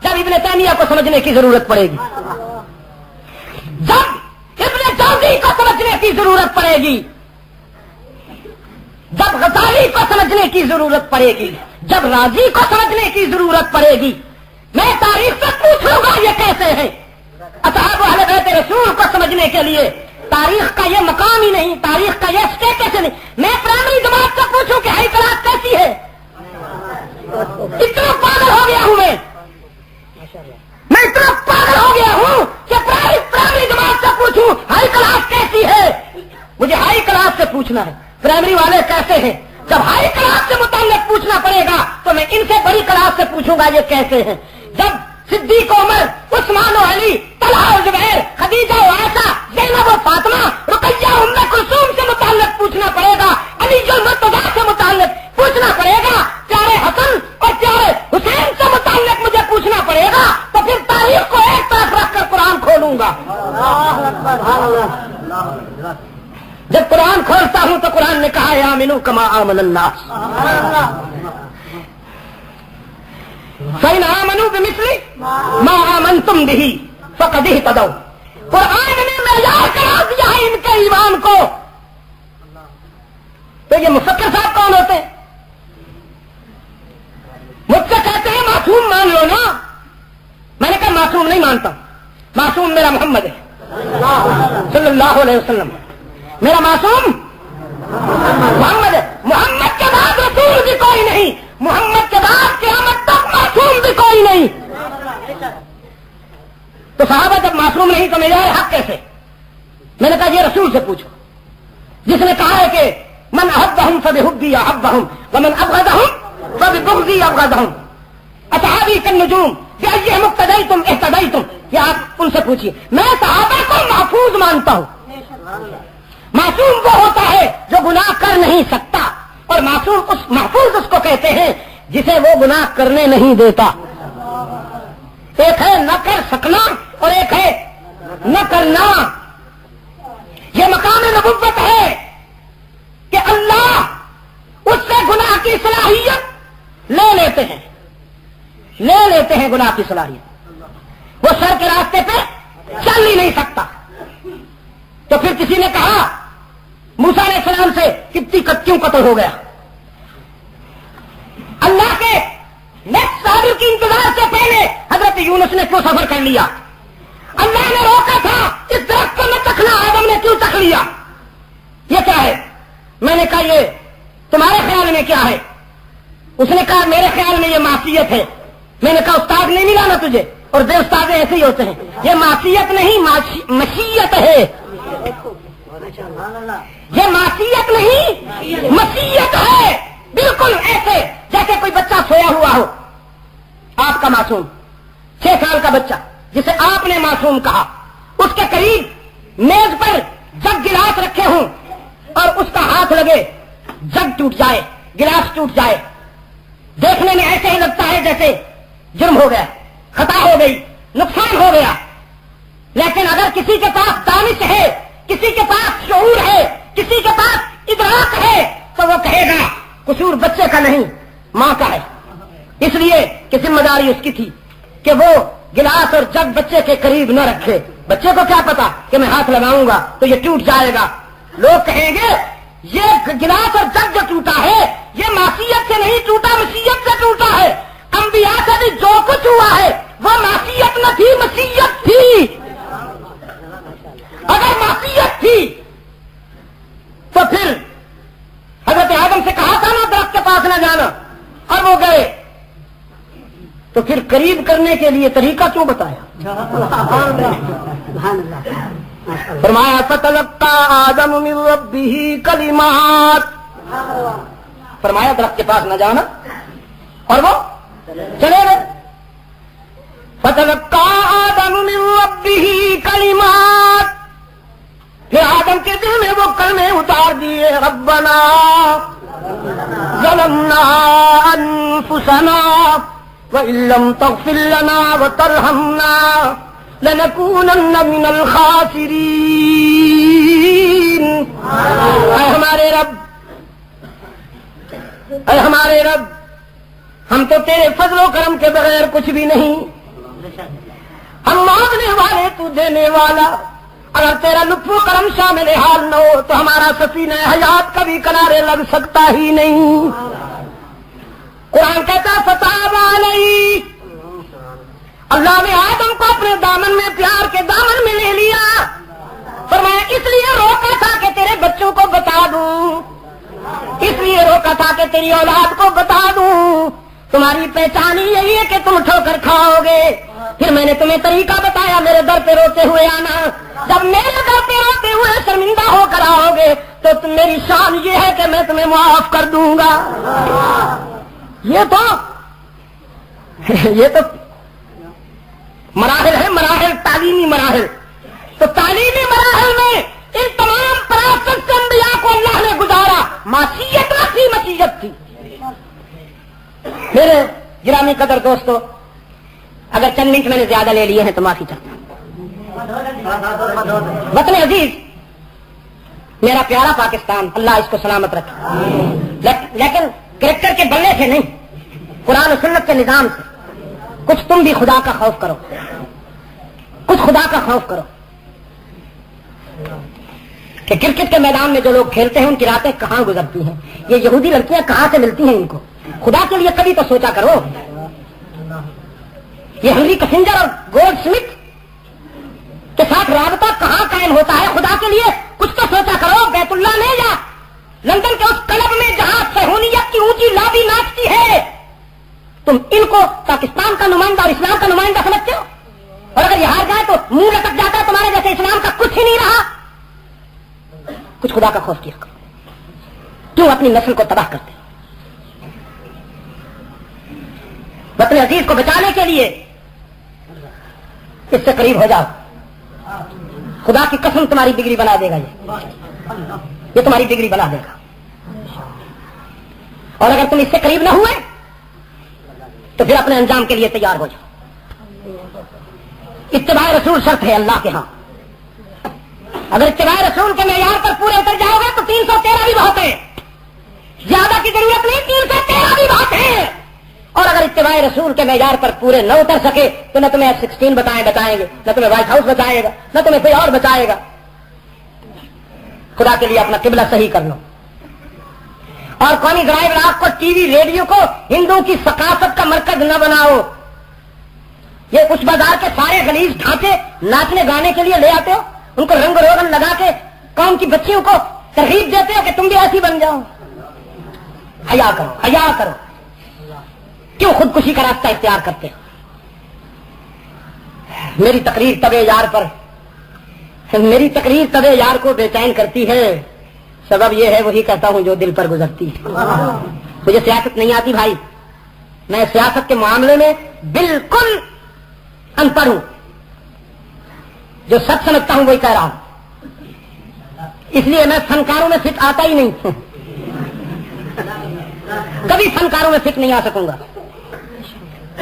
جب ابن تیمیہ کو سمجھنے کی ضرورت پڑے گی, جب ابن جوزی کو سمجھنے کی ضرورت پڑے گی, جب غزالی کو سمجھنے کی ضرورت پڑے گی, جب رازی کو سمجھنے کی ضرورت پڑے گی. میں تاریخ سے پوچھ لوں گا یہ کیسے ہیں. اصحاب اہل بیت رسول کو سمجھنے کے لیے تاریخ کا یہ مقام ہی نہیں, تاریخ کا یہ اسٹیٹس نہیں. میں پرائمری جماعت سے پوچھوں کہ ہائی کلاس کیسی ہے, اتنا پاگل ہو گیا ہوں میں اتنا پاگل ہو گیا ہوں کہ پرائمری جماعت سے پوچھوں ہائی کلاس کیسی ہے. مجھے ہائی کلاس سے پوچھنا ہے پرائمری والے کیسے ہیں. جب ہائی کلاس سے متعلق پوچھنا پڑے گا تو میں ان سے بڑی کلاس سے پوچھوں گا یہ کیسے ہیں. جب صدیق عمر, عثمان و علی, طلحہ و زبیر, خدیجہ و عائشہ, زینب و فاطمہ, رقیہ ام کلثوم سے متعلق پوچھنا پڑے گا, علی المرتضیٰ سے متعلق پوچھنا پڑے گا, پیارے حسن اور پیارے حسین سے متعلق مجھے پوچھنا پڑے گا, تو پھر تاریخ کو ایک طرف رکھ کر قرآن کھولوں گا. جب قرآن کھولتا ہوں تو قرآن نے کہا یا آمنو کما آمن الناس. فَإِنْ آمَنُوا بِمِثْلِ مَا آمَنْتُمْ بِهِ فَقَدْ اهْتَدَوْا. قرآن نے معیار قرار دیا ہے ان کے ایمان کو. تو یہ مفکر صاحب کون ہوتے ہیں؟ مجھ سے کہتے ہیں معصوم مان لو نا. میں نے کہا معصوم نہیں مانتا, معصوم میرا محمد ہے صلی اللہ علیہ وسلم. میرا معصوم محمد ہے. محمد کے بعد رسول بھی کوئی نہیں, محمد کے بعد قیامت تک معصوم بھی کوئی نہیں. تو صحابہ جب معصوم نہیں تو میرا حق کیسے؟ میں نے کہا یہ رسول سے پوچھو جس نے کہا ہے کہ من احبہم فبحبی احبہم ومن ابغضہم فببغضی ابغضہم. اصحابی کالنجوم بأیہم اقتدیتم اہتدیتم. یہ آپ ان سے پوچھیے. میں صحابہ کو محفوظ مانتا ہوں. معصوم وہ ہوتا ہے جو گناہ کر نہیں سکتا, اور معصوم محفوظ اس کو کہتے ہیں جسے وہ گناہ کرنے نہیں دیتا. ایک ہے نہ کر سکنا اور ایک ہے نہ کرنا. یہ مقام نبوت ہے کہ اللہ اس سے گناہ کی صلاحیت لے لیتے ہیں گناہ کی صلاحیت. وہ سر کے راستے پہ چل ہی نہیں سکتا. تو پھر کسی نے کہا موسیٰ علیہ السلام سے کتنی کیوں قتل ہو گیا. اللہ کے نیکسٹ سابر کی انتظار سے پہلے حضرت یونس نے کیوں سفر کر لیا؟ اللہ نے روکا تھا اس درخت کو نہ چکھنا, آدم نے کیوں چکھ لیا؟ یہ کیا ہے؟ میں نے کہا یہ تمہارے خیال میں کیا ہے؟ اس نے کہا میرے خیال میں یہ معصیت ہے. میں نے کہا استاد نہیں ملا نا تجھے, اور بے استاد ایسے ہی ہوتے ہیں. یہ معصیت نہیں مشیت ہے. یہ معصیت نہیں مشیت ہے. بالکل ایسے جیسے کوئی بچہ سویا ہوا ہو, آپ کا معصوم 6 سال کا بچہ جسے آپ نے معصوم کہا, اس کے قریب میز پر جگ گلاس رکھے ہوں اور اس کا ہاتھ لگے, جگ ٹوٹ جائے, گلاس ٹوٹ جائے. دیکھنے میں ایسے ہی لگتا ہے جیسے جرم ہو گیا, خطا ہو گئی, نقصان ہو گیا. لیکن اگر کسی کے پاس دانش ہے, کسی کے پاس شعور ہے, کسی کے پاس ادراک ہے, تو وہ کہے گا قصور بچے کا نہیں ماں کا ہے. اس لیے کہ ذمہ داری اس کی تھی کہ وہ گلاس اور جگ بچے کے قریب نہ رکھے. بچے کو کیا پتا کہ میں ہاتھ لگاؤں گا تو یہ ٹوٹ جائے گا. لوگ کہیں گے یہ گلاس اور جگ جو ٹوٹا ہے یہ معصیت سے نہیں ٹوٹا, مشیت سے ٹوٹا ہے. انبیاء سے بھی جو کچھ ہوا ہے وہ معصیت نہ تھی, مشیت تھی. اگر معصیت تھی تو پھر حضرت آدم سے کہا تھا نا درخت کے پاس نہ جانا, اور وہ گئے. تو پھر قریب کرنے کے لیے طریقہ کیوں بتایا؟ فرمایا فتلقى آدم من ربه کلمات. فرمایا درخت کے پاس نہ جانا, اور وہ چلے گئے. فتلقى آدم من ربه کلمات. پھر آدم کے دل میں وہ کلمے اتار دیے, ربنا ظلمنا انفسنا وان لم تغفر لنا وترحمنا لنکونن من الخاسرین۔ اے ہمارے رب، اے ہمارے رب، ہم تو تیرے فضل و کرم کے بغیر کچھ بھی نہیں، ہم مانگنے والے تو دینے والا، اگر تیرا لطف و کرم شامل حال نہ ہو تو ہمارا سفینہ حیات کبھی کنارے لگ سکتا ہی نہیں۔ قرآن کہتا فتاب علیہ، اللہ نے آدم کو اپنے دامن میں، پیار کے دامن میں لے لیا، فرمایا اس لیے روکا تھا کہ تیرے بچوں کو بتا دوں، اس لیے روکا تھا کہ تیری اولاد کو بتا دوں، تمہاری پہچان ہی یہی ہے کہ تم ٹھوکر کھاؤ گے، پھر میں نے تمہیں طریقہ بتایا میرے در پہ روتے ہوئے آنا، جب میرے در پہ روتے ہوئے شرمندہ ہو کر آؤ گے تو میری شان یہ ہے کہ میں تمہیں معاف کر دوں گا۔ یہ تو مراحل ہے، مراحل، تعلیمی مراحل۔ تو تعلیمی مراحل میں ان تمام پراسد انبیاء کو اللہ نے گزارا، معصیت نہ تھی، مشیت تھی۔ میرے گرامی قدر دوستو، اگر چند منٹ میں نے زیادہ لے لیے ہیں تو معافی چاہتا ہوں۔ وطن عزیز، میرا پیارا پاکستان، اللہ اس کو سلامت رکھے، لیکن کریکٹر کے بلے سے نہیں، قرآن و سنت کے نظام سے کچھ تم بھی خدا کا خوف کرو، کچھ خدا کا خوف کرو کہ کرکٹ کے میدان میں جو لوگ کھیلتے ہیں ان کی راتیں کہاں گزرتی ہیں، یہ یہودی لڑکیاں کہاں سے ملتی ہیں ان کو، خدا کے لیے کبھی تو سوچا کرو۔ یہ ہنری کسنجر اور گولڈ سمتھ کے ساتھ رابطہ کہاں قائم ہوتا ہے، خدا کے لیے کچھ تو سوچا کرو۔ بیت اللہ میں یا لندن کے اس کلب میں جہاں صہیونیت کی اونچی لابی ناچتی ہے، تم ان کو پاکستان کا نمائندہ اور اسلام کا نمائندہ سمجھتے ہو، اور اگر یہ ہار جائے تو منہ لٹک جاتا ہے تمہارے جیسے اسلام کا کچھ ہی نہیں رہا۔ کچھ خدا کا خوف کیا کرو، کیوں اپنی نسل کو تباہ کرتے ہو؟ وطن عزیز کو بچانے کے لیے اس سے قریب ہو جاؤ، خدا کی قسم تمہاری ڈگری بنا دے گا، یہ تمہاری ڈگری بنا دے گا۔ اور اگر تم اس سے قریب نہ ہوئے تو پھر اپنے انجام کے لیے تیار ہو جاؤ۔ اتباع رسول شرط ہے اللہ کے ہاں، اگر اتباع رسول کے معیار پر پورے اتر جاؤ گے تو 313 بھی بہت ہے، زیادہ کی ضرورت نہیں، 313 بھی بہت ہے۔ اور اگر اتباع رسول کے معیار پر پورے نہ اتر سکے تو نہ تمہیں F-16 بتائیں گے، نہ تمہیں وائٹ ہاؤس بتائے گا، نہ تمہیں کوئی اور بچائے گا۔ خدا کے لیے اپنا قبلہ صحیح کر لو، اور قومی ذرائع ابلاغ کو، ٹی وی ریڈیو کو ہندوؤں کی ثقافت کا مرکز نہ بناؤ۔ یہ کچھ بازار کے سارے غلیظ ڈھانچے ناچنے گانے کے لیے لے آتے ہو، ان کو رنگ روغن لگا کے قوم کی بچیوں کو ترغیب دیتے ہو کہ تم بھی ایسی بن جاؤ۔ حیا کرو، حیا کرو، کیوں خودکشی کا راستہ اختیار کرتے ہو؟ میری تقریر طبع یار کو بے چین کرتی ہے، سبب یہ ہے وہی کہتا ہوں جو دل پر گزرتی ہے۔ مجھے سیاست نہیں آتی بھائی، میں سیاست کے معاملے میں بالکل ان پڑھ ہوں، جو سچ سمجھتا ہوں وہی کہہ رہا ہوں، اس لیے میں فنکاروں میں فٹ آتا ہی نہیں، کبھی فنکاروں میں فٹ نہیں آ سکوں گا۔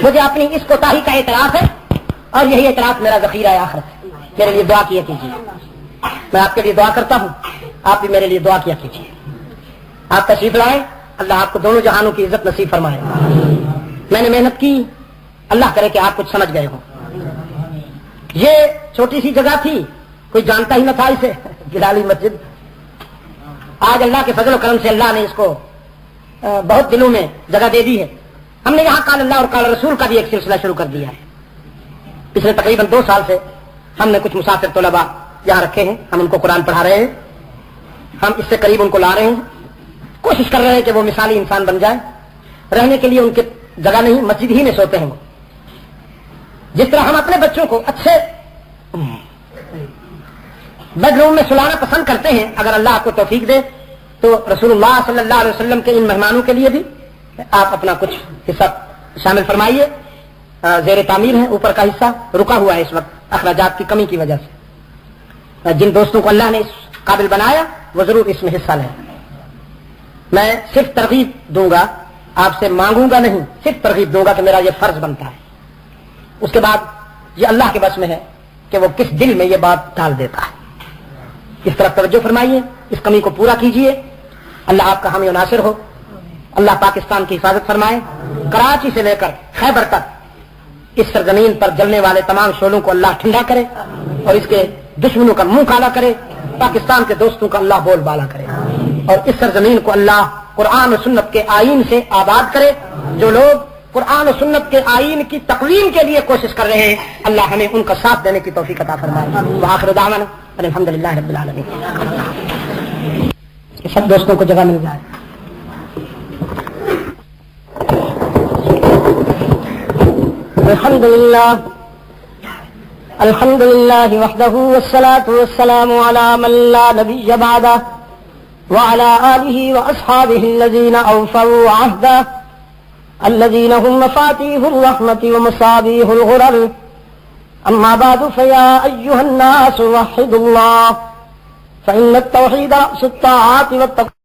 مجھے اپنی اس کوتاہی کا اعتراف ہے، اور یہی اعتراف میرا ذخیرہ ہے آخرت۔ میرے لیے دعا کیا کیجیے، میں آپ کے لیے دعا کرتا ہوں، آپ بھی میرے لیے دعا کیا کیجیے۔ آپ تشریف لائیں، اللہ آپ کو دونوں جہانوں کی عزت نصیب فرمائے۔ میں نے محنت کی، اللہ کرے کہ آپ کچھ سمجھ گئے ہوں۔ یہ چھوٹی سی جگہ تھی، کوئی جانتا ہی نہ تھا اسے، گلالی مسجد۔ آج اللہ کے فضل و کرم سے اللہ نے اس کو بہت دلوں میں جگہ دے دی ہے۔ ہم نے یہاں قال اللہ اور قال رسول کا بھی ایک سلسلہ شروع کر دیا ہے۔ پچھلے تقریباً 2 سال سے ہم نے کچھ مسافر طلباء یہاں رکھے ہیں، ہم ان کو قرآن پڑھا رہے ہیں، ہم اس سے قریب ان کو لا رہے ہیں، کوشش کر رہے ہیں کہ وہ مثالی انسان بن جائیں۔ رہنے کے لیے ان کی جگہ نہیں، مسجد ہی میں سوتے ہیں وہ۔ جس طرح ہم اپنے بچوں کو اچھے بیڈ روم میں سلانا پسند کرتے ہیں، اگر اللہ آپ کو توفیق دے تو رسول اللہ صلی اللہ علیہ وسلم کے ان مہمانوں کے لیے بھی آپ اپنا کچھ حصہ شامل فرمائیے۔ زیر تعمیر ہے اوپر کا حصہ، رکا ہوا ہے اس وقت اخراجات کی کمی کی وجہ سے۔ جن دوستوں کو اللہ نے اس قابل بنایا وہ ضرور اس میں حصہ لیں۔ میں صرف ترغیب دوں گا، آپ سے مانگوں گا نہیں، صرف ترغیب دوں گا کہ میرا یہ فرض بنتا ہے۔ اس کے بعد یہ اللہ کے بس میں ہے کہ وہ کس دل میں یہ بات ڈال دیتا ہے. اس طرف توجہ فرمائیے, اس کمی کو پورا کیجیے. اللہ آپ کا حامی و ناصر ہو. اللہ پاکستان کی حفاظت فرمائے. کراچی سے لے کر خیبر تک اس سرزمین پر جلنے والے تمام شعلوں کو اللہ ٹھنڈا کرے اور اس کے دشمنوں کا منہ کالا کرے. پاکستان کے دوستوں کا اللہ بول بالا کرے اور اس سرزمین کو اللہ قرآن و سنت کے آئین سے آباد کرے. جو لوگ قرآن و سنت کے آئین کی تقویم کے لیے کوشش کر رہے ہیں, اللہ ہمیں ان کا ساتھ دینے کی توفیق عطا فرمائے. وآخر دعوانا الحمدللہ رب العالمین. سب دوستوں کو جگہ مل جائے. الحمد للہ وحدہ والصلاة والسلام علی من لا نبی بعدہ وعلى آلہ واصحابہ الذین اوفوا عہدہ الذین هم مفاتیح الرحمة ومصابیح الغرر. اما بعد فیا ایہا الناس وحدوا اللہ فإن التوحید رأس الطاعات والتقوى